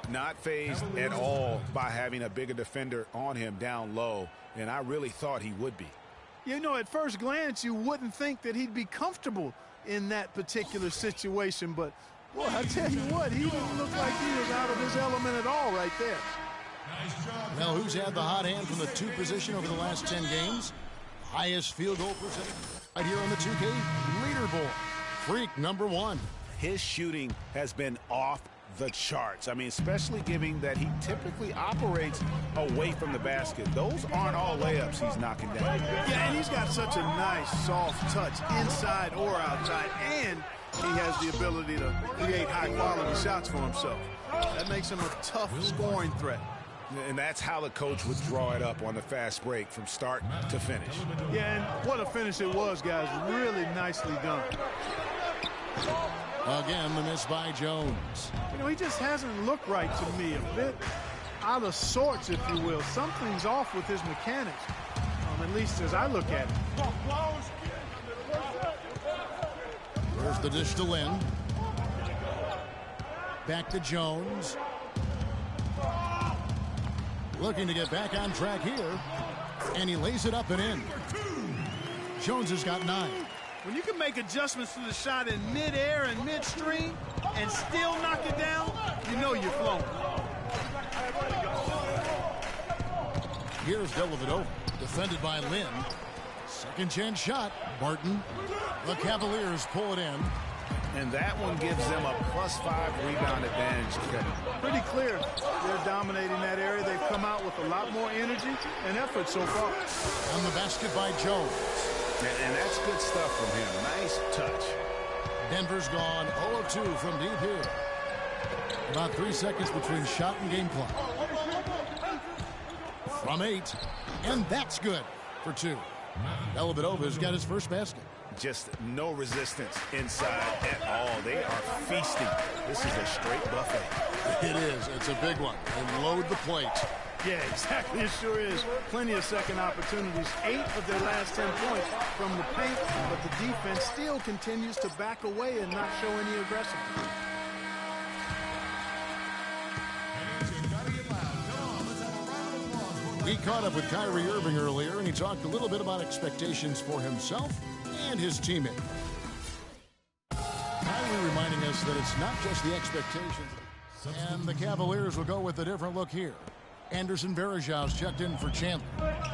Not fazed at all by having a bigger defender on him down low, and I really thought he would be. You know, at first glance, you wouldn't think that he'd be comfortable in that particular situation. But, boy, I tell you what, he didn't look like he was out of his element at all right there. Well, who's had the hot hand from the 2 position over the last 10 games? Highest field goal percentage right here on the 2K leaderboard. Freak, number 1. His shooting has been off the charts. I mean, especially given that he typically operates away from the basket. Those aren't all layups he's knocking down. Yeah, and he's got such a nice, soft touch inside or outside, and he has the ability to create high-quality shots for himself. That makes him a tough scoring threat. And that's how the coach would draw it up on the fast break from start to finish. Yeah, and what a finish it was, guys. Really nicely done. Again, the miss by Jones. You know, he just hasn't looked right to me. A bit out of sorts, if you will. Something's off with his mechanics, at least as I look at it. There's the dish to Lynn. Back to Jones. Looking to get back on track here. And he lays it up and in. Jones has got 9. When you can make adjustments to the shot in midair and midstream and still knock it down, you know you're flowing. Here's Dellavedova, defended by Lynn. Second chance shot, Barton. The Cavaliers pull it in. And that one gives them a +5 rebound advantage. Pretty clear. They're dominating that area. They've come out with a lot more energy and effort so far. On the basket by Jones. And that's good stuff from him. Nice touch. Denver's gone 0 of 2 from deep here. About 3 seconds between shot and game clock. From 8. And that's good for 2. Dellavedova's got his first basket. Just no resistance inside at all. They are feasting. This is a straight buffet. It is. It's a big one. And load the plate. Yeah, exactly. It sure is. Plenty of second opportunities. 8 of their last 10 points from the paint, but the defense still continues to back away and not show any aggressiveness. We caught up with Kyrie Irving earlier, and he talked a little bit about expectations for himself and his teammate. Kyrie reminding us that it's not just the expectations. And the Cavaliers will go with a different look here. Anderson Varejau's checked in for Chandler.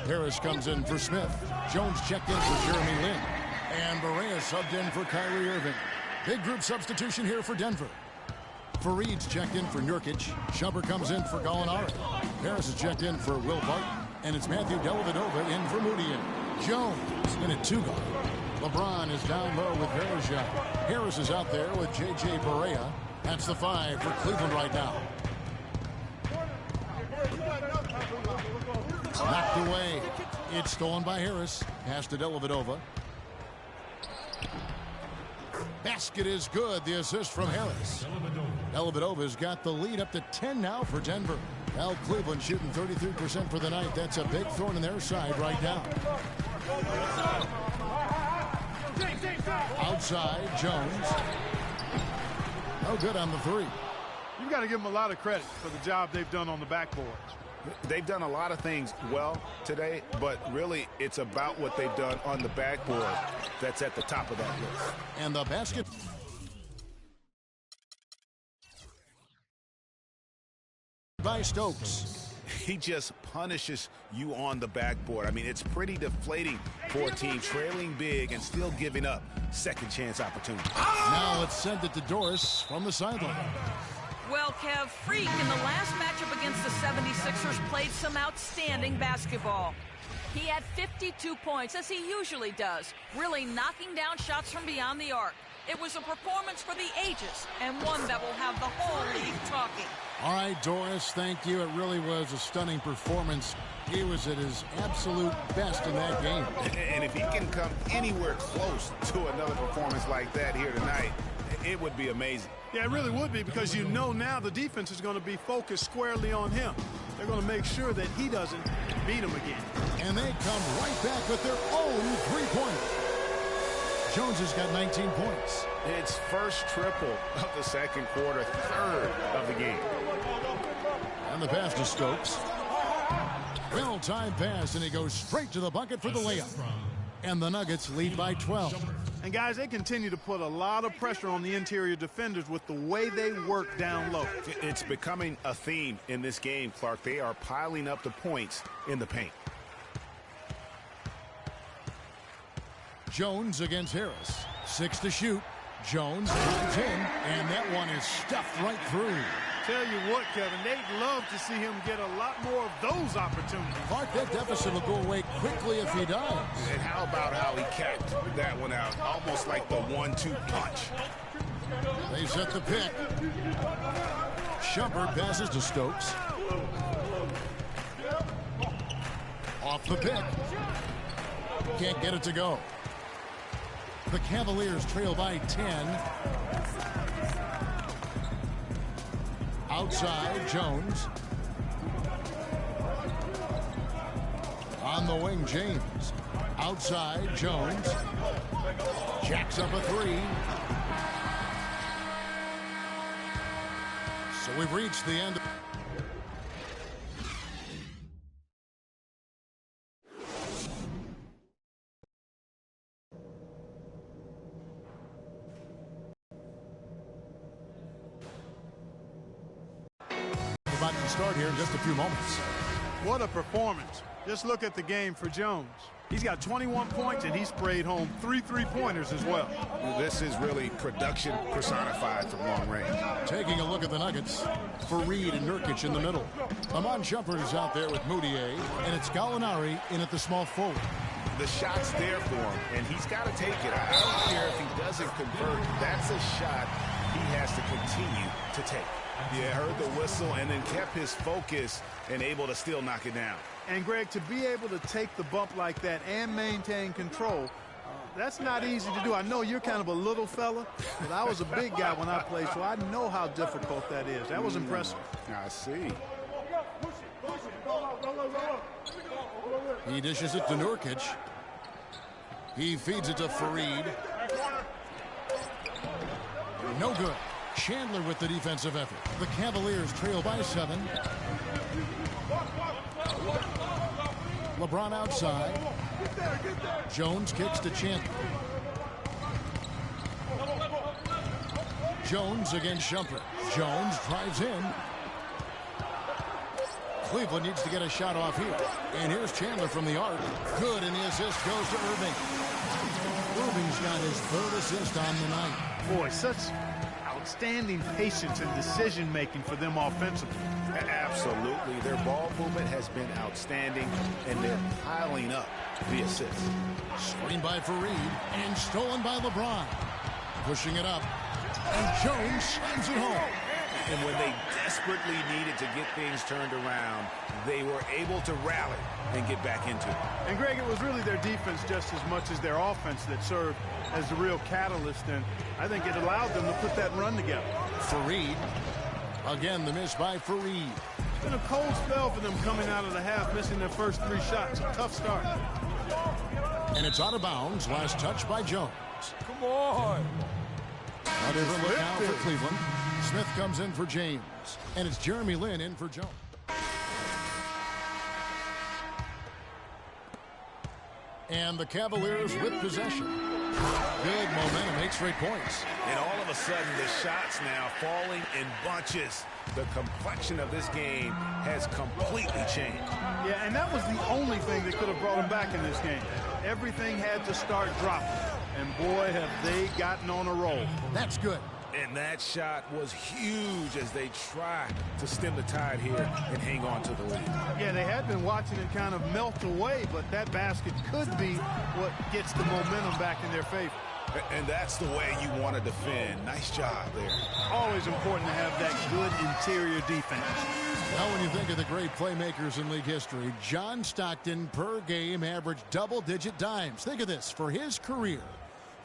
Harris comes in for Smith. Jones checked in for Jeremy Lin. And Barea subbed in for Kyrie Irving. Big group substitution here for Denver. Fareed's checked in for Nurkic. Shumpert comes in for Gallinari. Harris is checked in for Will Barton. And it's Matthew Dellavedova in for Moutier. Jones in at 2 guard. LeBron is down low with Varejau. Harris is out there with J.J. Barea. That's the 5 for Cleveland right now. Knocked away. It's stolen by Harris. Pass to Dellavedova. basket is good. The assist from Harris. Dellavedova's got the lead up to 10 now for Denver. Now Cleveland shooting 33% for the night. That's a big thorn in their side right now. Outside, Jones. No good on the three. You've got to give them a lot of credit for the job they've done on the backboards. They've done a lot of things well today, but really it's about what they've done on the backboard that's at the top of that list. And the basket. By Stokes. He just punishes you on the backboard. I mean, it's pretty deflating for a team trailing big and still giving up second chance opportunities. Now let's send it to Doris from the sideline. Well, Kev, Freak in the last matchup against the 76ers played some outstanding basketball. He had 52 points, as he usually does, really knocking down shots from beyond the arc. It was a performance for the ages, and one that will have the whole league talking. All right, Doris, thank you. It really was a stunning performance. He was at his absolute best in that game. And if he can come anywhere close to another performance like that here tonight, it would be amazing. Yeah, it really would be, because you know now the defense is going to be focused squarely on him. They're going to make sure that he doesn't beat him again. And they come right back with their own three-pointer. Jones has got 19 points. It's first triple of the second quarter, third of the game. And the pass to Stokes. Well-timed pass, and he goes straight to the bucket for the layup. And the Nuggets lead by 12. And guys, they continue to put a lot of pressure on the interior defenders with the way they work down low. It's becoming a theme in this game, Clark. They are piling up the points in the paint. Jones against Harris. 6 to shoot. Jones drives in, and that one is stuffed right through. Tell you what, Kevin, they'd love to see him get a lot more of those opportunities. Clark, that deficit will go away quickly if he does. And how about how he capped that one out? Almost like the 1-2 punch. They set the pick. Shumpert passes to Stokes. Off the pick. Can't get it to go. The Cavaliers trail by 10. Outside, Jones. On the wing, James. Outside, Jones. Jacks up a three. So we've reached the end. About to start here in just a few moments. What a performance. Just look at the game for Jones. He's got 21 points, and he sprayed home 3 three-pointers as well. This is really production personified from long range. Taking a look at the Nuggets. Fareed and Nurkic in the middle. Amon Shumpert is out there with Moutier, and it's Gallinari in at the small forward. The shot's there for him, and he's got to take it. I don't care if he doesn't convert. That's a shot he has to continue to take. Yeah, heard the whistle and then kept his focus and able to still knock it down. And, Greg, to be able to take the bump like that and maintain control, that's not easy to do. I know you're kind of a little fella, but I was a big guy when I played, so I know how difficult that is. That was impressive. I see. He dishes it to Nurkic. He feeds it to Fareed. No good. Chandler with the defensive effort. The Cavaliers trail by 7. LeBron outside. Jones kicks to Chandler. Jones against Shumpert. Jones drives in. Cleveland needs to get a shot off here. And here's Chandler from the arc. Good, and the assist goes to Irving. Irving's got his 3rd assist on the night. Boy, such outstanding patience and decision-making for them offensively. Absolutely. Their ball movement has been outstanding, and they're piling up the assists. Screen by Fareed, and stolen by LeBron. Pushing it up, and Jones slams it home. And when they desperately needed to get things turned around, they were able to rally and get back into it. And, Greg, it was really their defense just as much as their offense that served as the real catalyst, and I think it allowed them to put that run together. Fareed. Again, the miss by Fareed. It's been a cold spell for them coming out of the half, missing their first 3 shots. A tough start. And it's out of bounds. Last touch by Jones. Come on. Another look now for Cleveland. Smith comes in for James. And it's Jeremy Lin in for Jones. And the Cavaliers with possession. Good momentum, 8 straight points. And all of a sudden, the shots now falling in bunches. The complexion of this game has completely changed. Yeah, and that was the only thing that could have brought them back in this game. Everything had to start dropping. And, boy, have they gotten on a roll. That's good. And that shot was huge as they try to stem the tide here and hang on to the lead. Yeah, they had been watching it kind of melt away, but that basket could be what gets the momentum back in their favor. And that's the way you want to defend. Nice job there. Always important to have that good interior defense. Now, when you think of the great playmakers in league history, John Stockton per game averaged double-digit dimes. Think of this. For his career,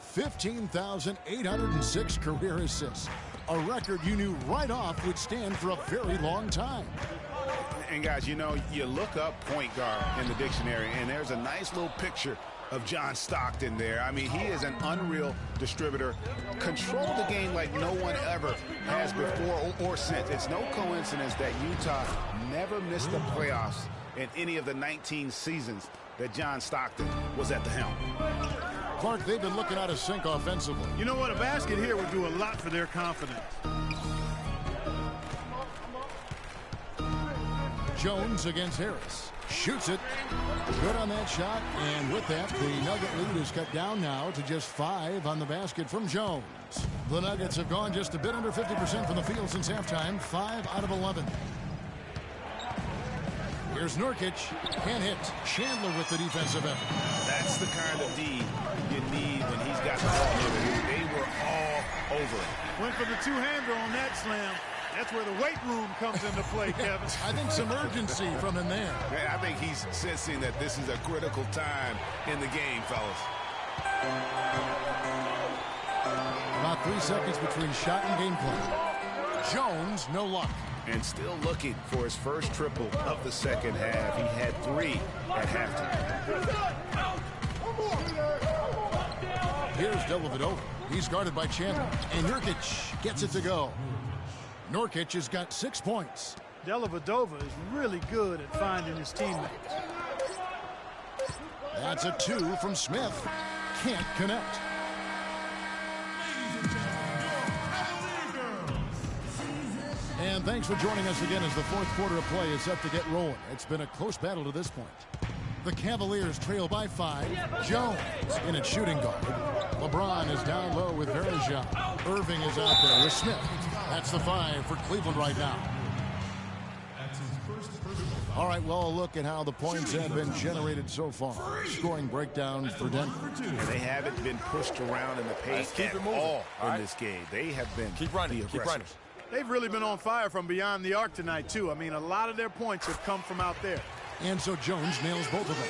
15,806 career assists. A record you knew right off would stand for a very long time. And, guys, you know, you look up point guard in the dictionary, and there's a nice little picture of John Stockton there. I mean, he is an unreal distributor. Controlled the game like no one ever has before or since. It's no coincidence that Utah never missed the playoffs in any of the 19 seasons that John Stockton was at the helm. Clark, they've been looking out of sync offensively. You know what? A basket here would do a lot for their confidence. Jones against Harris. Shoots it. Good on that shot. And with that, the Nugget lead is cut down now to just 5 on the basket from Jones. The Nuggets have gone just a bit under 50% from the field since halftime. 5 out of 11. Here's Nurkic. Can't hit. Chandler with the defensive effort. That's the kind of D you need when he's got the ball. They were all over it. Went for the two-hander on that slam. That's where the weight room comes into play, Kevin. I think some urgency from him there. I think he's sensing that this is a critical time in the game, fellas. About 3 seconds between shot and game clock. Jones, no luck. And still looking for his first triple of the second half. He had 3 at halftime. Here's Dellavedova. He's guarded by Chandler. And Nurkic gets it to go. Nurkic has got 6 points. Dellavedova is really good at finding his teammates. That's a 2 from Smith. Can't connect. And thanks for joining us again as the 4th quarter of play is set to get rolling. It's been a close battle to this point. The Cavaliers trail by 5. Jones in at shooting guard. LeBron is down low with Verja. Irving is out there with Smith. That's the 5 for Cleveland right now. All right, well, a look at how the points have been generated so far. Scoring breakdown for Denver. And they haven't been pushed around in the paint at all in this game. They have been Keep running. They've really been on fire from beyond the arc tonight, too. I mean, a lot of their points have come from out there. And so Jones nails both of them.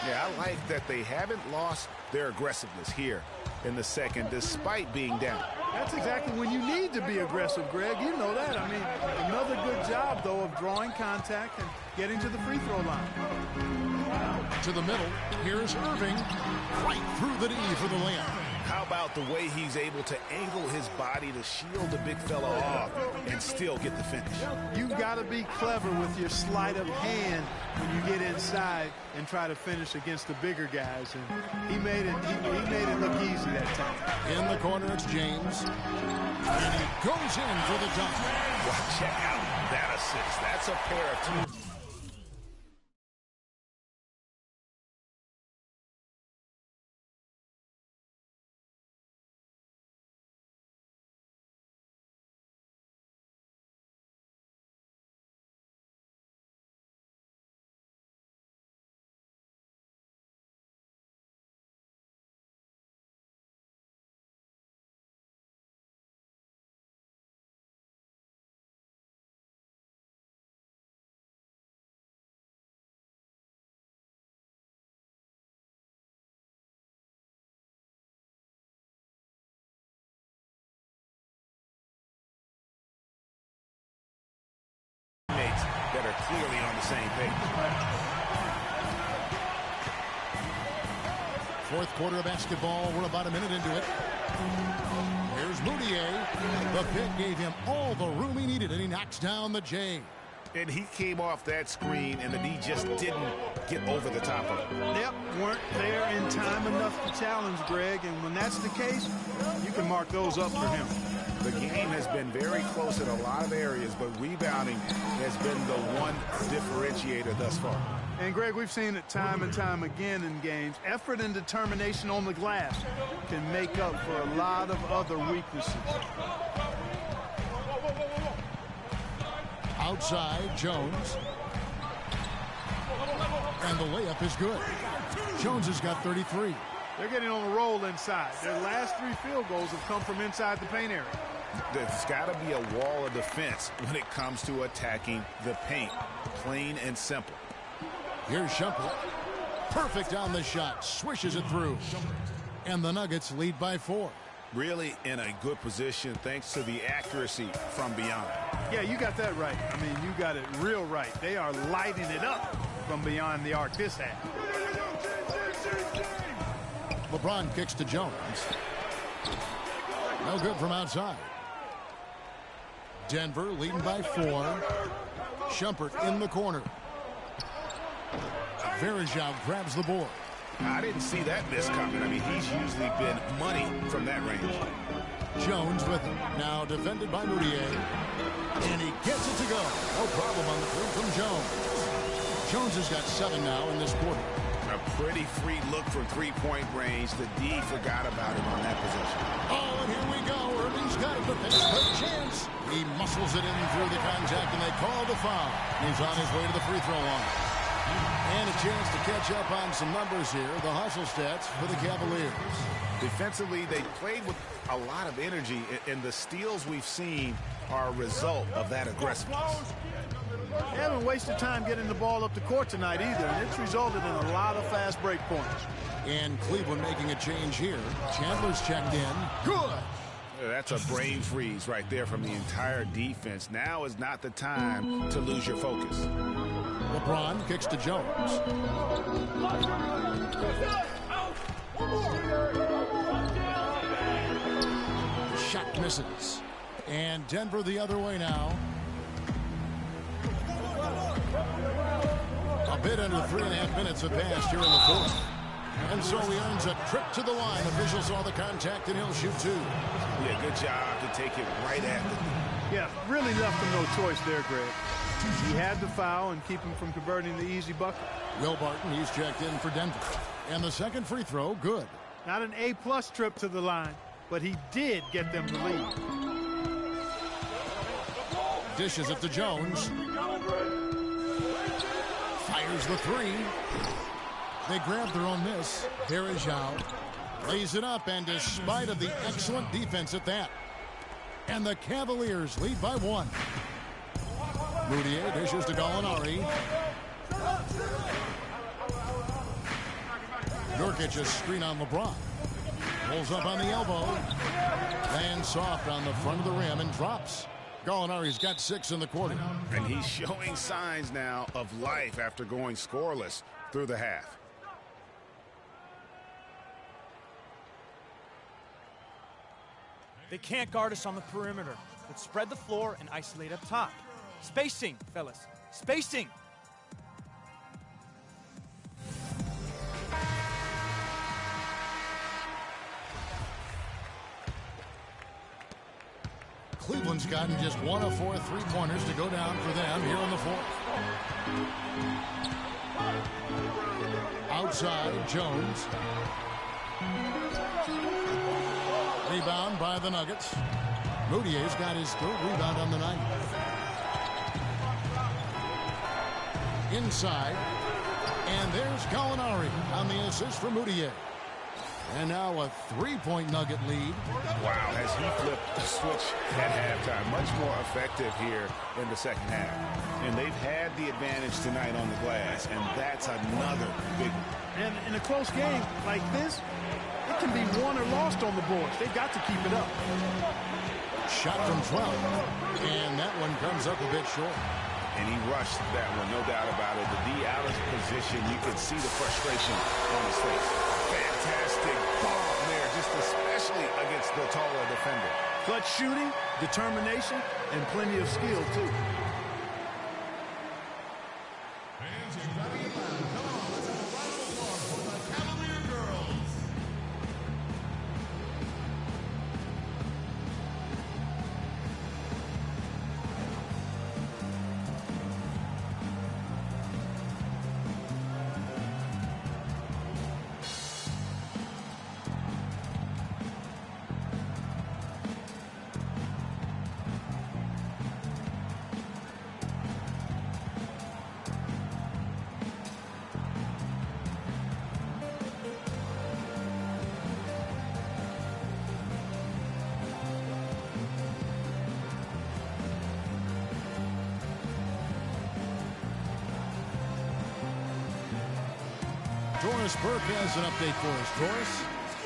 Yeah, I like that they haven't lost their aggressiveness here in the second, despite being down. That's exactly when you need to be aggressive, Greg. You know that. I mean, another good job, though, of drawing contact and getting to the free throw line. To the middle. Here's Irving. Right through the knee for the layup. How about the way he's able to angle his body to shield the big fella off and still get the finish? You've got to be clever with your sleight of hand when you get inside and try to finish against the bigger guys. And he made it look easy that time. In the corner, it's James. And he goes in for the dunk. Well, check out that assist. That's a pair of 2. they're clearly on the same page. Fourth quarter of basketball. We're about a minute into it. Here's Moutier. The pick gave him all the room he needed, and he knocks down the J. And he came off that screen, and the D just didn't get over the top of it. Yep, weren't there in time enough to challenge Greg, and when that's the case, you can mark those up for him. The game has been very close in a lot of areas, but rebounding has been the one differentiator thus far. And, Greg, we've seen it time and time again in games. Effort and determination on the glass can make up for a lot of other weaknesses. Outside, Jones. And the layup is good. Jones has got 33. They're getting on a roll inside. Their last 3 field goals have come from inside the paint area. There's got to be a wall of defense when it comes to attacking the paint. Plain and simple. Here's Shumpert. Perfect on the shot. Swishes it through. And the Nuggets lead by 4. Really in a good position thanks to the accuracy from beyond. Yeah, you got that right. I mean, you got it real right. They are lighting it up from beyond the arc this half. LeBron kicks to Jones. No good from outside. Denver leading by 4. Shumpert in the corner. Verejao grabs the board. I didn't see that miss coming. I mean, he's usually been money from that range. Jones with him. Now defended by Moutier. And he gets it to go. No problem on the three from Jones. Jones has got 7 now in this quarter. A pretty free look from three-point range. The D forgot about him on that possession. Oh, and here we go. Irving's got it, but there's no chance. He muscles it in through the contact, and they call the foul. He's on his way to the free throw line. And a chance to catch up on some numbers here. The hustle stats for the Cavaliers. Defensively, they played with a lot of energy, and the steals we've seen are a result of that aggressiveness. They haven't wasted time getting the ball up the court tonight either, and it's resulted in a lot of fast break points. And Cleveland making a change here. Chandler's checked in. Good. That's a brain freeze right there from the entire defense. Now is not the time to lose your focus. LeBron kicks to Jones. The shot misses. And Denver the other way now. A bit under 3.5 minutes have passed here in the fourth. And so he earns a trip to the line. Officials saw the contact, and he'll shoot 2. Yeah, good job to take it right at the knee. Yeah, really left him no choice there, Greg. He had to foul and keep him from converting the easy bucket. Will Barton, he's checked in for Denver. And the second free throw, good. Not an A-plus trip to the line, but he did get them the lead. Dishes it to Jones. Fires the 3. They grab their own miss. Verejao lays it up, and despite of the excellent defense at that. And the Cavaliers lead by 1. Moutier dishes to Gallinari. Nurkic a screen on LeBron. Pulls up on the elbow. Lands soft on the front of the rim and drops. Gallinari's got 6 in the quarter. And he's showing signs now of life after going scoreless through the half. They can't guard us on the perimeter. Let's spread the floor and isolate up top. Spacing, fellas. Spacing. Cleveland's gotten just 1 of 4 3-pointers to go down for them here in the fourth. Outside, Jones. Rebound by the Nuggets. Moutier's got his 3rd rebound on the night. Inside. And there's Gallinari on the assist for Moutier. And now a 3-point Nugget lead. Wow, has he flipped the switch at halftime. Much more effective here in the second half. And they've had the advantage tonight on the glass, and that's another big one. And in a close game like this, it can be won or lost on the boards. They've got to keep it up. Shot from 12. And that one comes up a bit short. And he rushed that one, no doubt about it. The D out of position, you could see the frustration on his face. Fantastic bomb there, just especially against the taller defender. Clutch shooting, determination, and plenty of skill, too. Doris Burke has an update for us. Doris?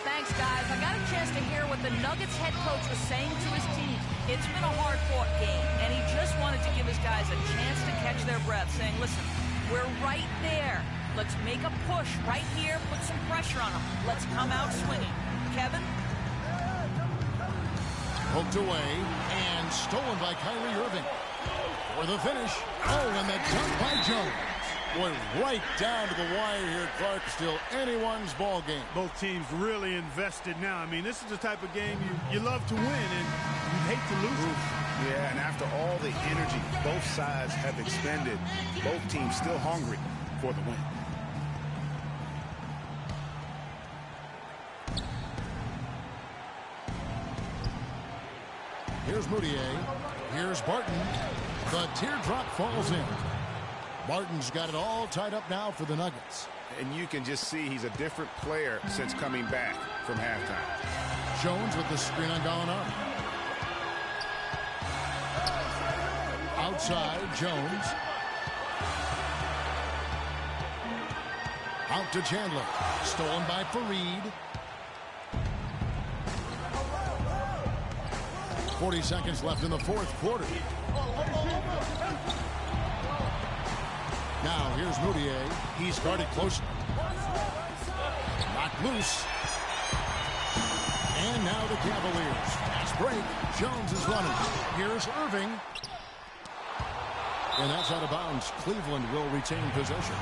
Thanks, guys. I got a chance to hear what the Nuggets head coach was saying to his team. It's been a hard-fought game, and he just wanted to give his guys a chance to catch their breath, saying, listen, we're right there. Let's make a push right here, put some pressure on them. Let's come out swinging. Kevin? Poked away and stolen by Kyrie Irving. For the finish. Oh, and the dunk by Jones. Boy, right down to the wire here, Clark. Still anyone's ball game. Both teams really invested now. I mean, this is the type of game you love to win, and you hate to lose it. Yeah, and after all the energy both sides have expended, both teams still hungry for the win. Here's Moutier. Here's Barton. The teardrop falls in. Barton's got it all tied up now for the Nuggets. And you can just see he's a different player since coming back from halftime. Jones with the screen on Gallinari. Outside, Jones. Out to Chandler. Stolen by Fareed. 40 seconds left in the fourth quarter. Now here's Moutier. He's guarded close. Knocked loose. And now the Cavaliers. Fast break. Jones is running. Here's Irving. And that's out of bounds. Cleveland will retain possession.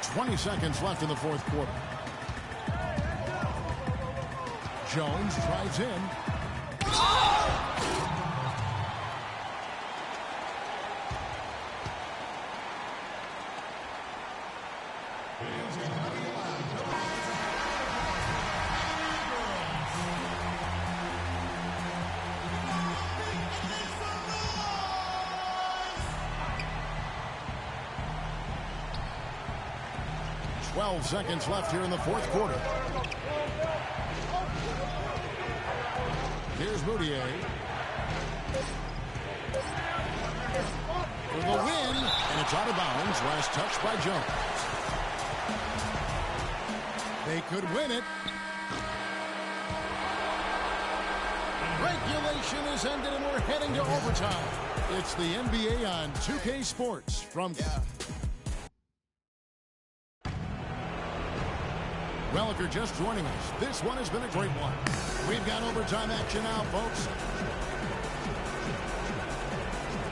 .20 seconds left in the fourth quarter. Jones drives in. Seconds left here in the fourth quarter. Here's Moutier. For the win, and it's out of bounds. Last touch by Jones. They could win it. Regulation is ended, and we're heading to overtime. It's the NBA on 2K Sports from... Well, if you're just joining us, this one has been a great one. We've got overtime action now, folks.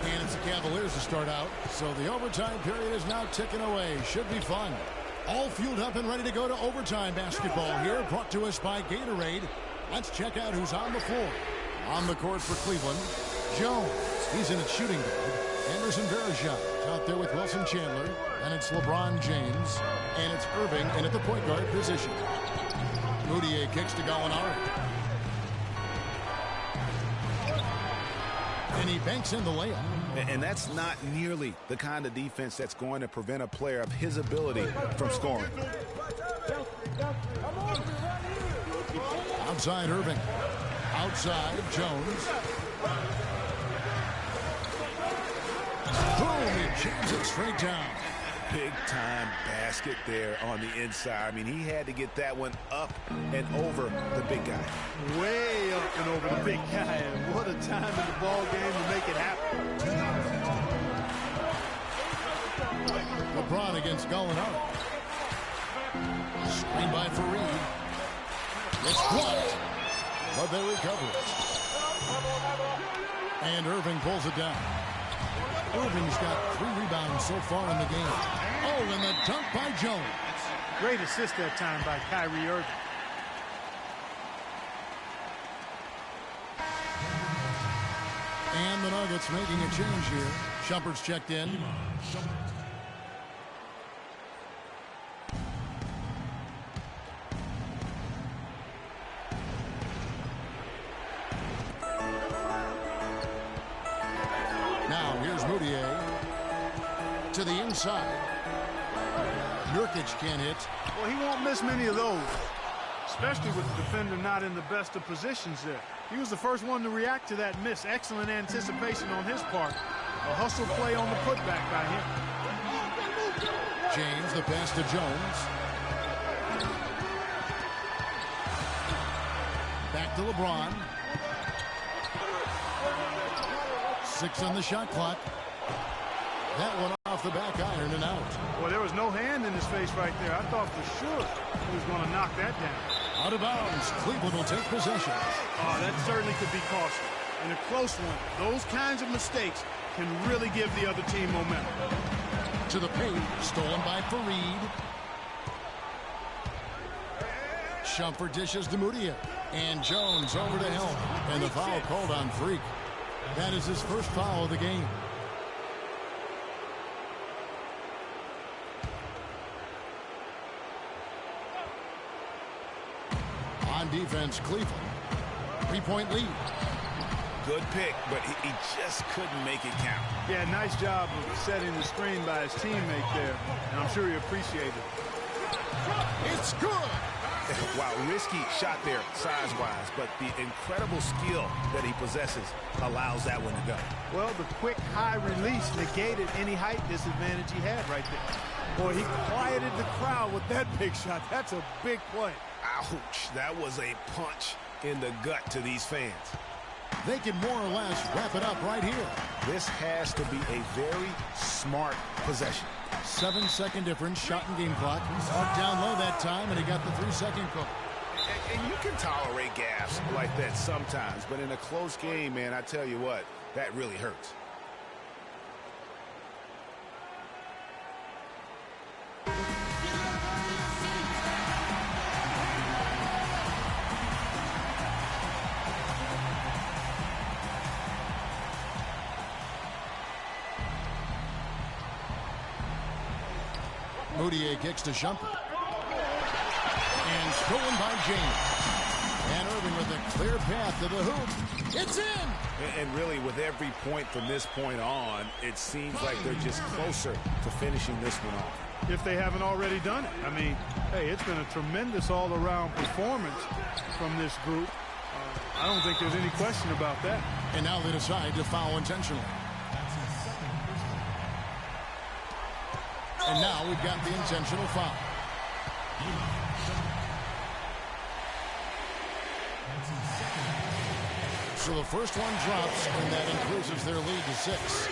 And it's the Cavaliers to start out, so the overtime period is now ticking away. Should be fun. All fueled up and ready to go to overtime basketball here, brought to us by Gatorade. Let's check out who's on the floor. On the court for Cleveland, Jones. He's in at shooting guard. Anderson Varejao out there with Wilson Chandler. And it's LeBron James. And it's Irving in at the point guard position. Moutier kicks to Gallinari. And he banks in the layup. And that's not nearly the kind of defense that's going to prevent a player of his ability from scoring. Outside Irving. Outside Jones. Boom, he jams it straight down. Big-time basket there on the inside. I mean, he had to get that one up and over the big guy. Way up and over the big guy. And what a time in the ball game to make it happen. LeBron against Gallinari. Screen by Fareed. It's blocked, but they recover it. And Irving pulls it down. Irving's got 3 rebounds so far in the game. Oh, and the dunk by Jones. Great assist that time by Kyrie Irving. And the Nuggets making a change here. Shumpert's checked in. Now here's Moutier to the inside. Nurkic can't hit. Well, he won't miss many of those, especially with the defender not in the best of positions there. He was the first one to react to that miss. Excellent anticipation on his part. A hustle play on the putback by him. James, the pass to Jones. Back to LeBron. 6 on the shot clock. That one off the back iron and out. Well, there was no hand in his face right there. I thought for sure he was going to knock that down. Out of bounds. Cleveland will take possession. Oh, that certainly could be costly. In a close one, those kinds of mistakes can really give the other team momentum. To the paint. Stolen by Fareed. Shumpert dishes to Moutier. And Jones over to Helm. And the foul called on Freak. That is his first foul of the game. On defense, Cleveland. 3-point lead. Good pick, but he just couldn't make it count. Yeah, nice job of setting the screen by his teammate there. And I'm sure he appreciated it. It's good. Wow, risky shot there size-wise, but the incredible skill that he possesses allows that one to go. Well, the quick high release negated any height disadvantage he had right there. Boy, he quieted the crowd with that big shot. That's a big play. Ouch, that was a punch in the gut to these fans. They can more or less wrap it up right here. This has to be a very smart possession. 7-second difference, shot and game clock. Up down low that time, and he got the 3-second call. And you can tolerate gaffes like that sometimes, but in a close game, man, I tell you what, that really hurts. Moutier kicks to Shumpert. And stolen by James. And Irving with a clear path to the hoop. It's in! And really, with every point from this point on, it seems like they're just closer to finishing this one off. If they haven't already done it. I mean, hey, it's been a tremendous all-around performance from this group. I don't think there's any question about that. And now they decide to foul intentionally. And now we've got the intentional foul. So the first one drops, and that increases their lead to 6.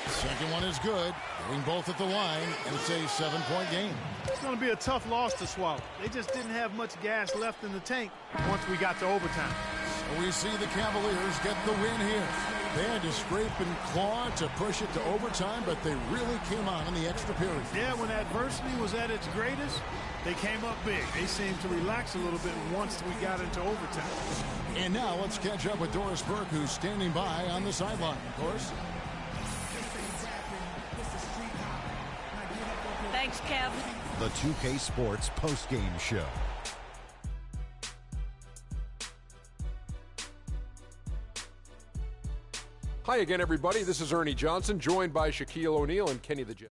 Second one is good. Getting both at the line, and it's a 7-point game. It's going to be a tough loss to swallow. They just didn't have much gas left in the tank once we got to overtime. So we see the Cavaliers get the win here. They had to scrape and claw to push it to overtime, but they really came on in the extra period. Yeah, when adversity was at its greatest, they came up big. They seemed to relax a little bit once we got into overtime. And now let's catch up with Doris Burke, who's standing by on the sideline. Doris? Thanks, Kev. The 2K Sports postgame show. Hi again, everybody. This is Ernie Johnson, joined by Shaquille O'Neal and Kenny the Jet.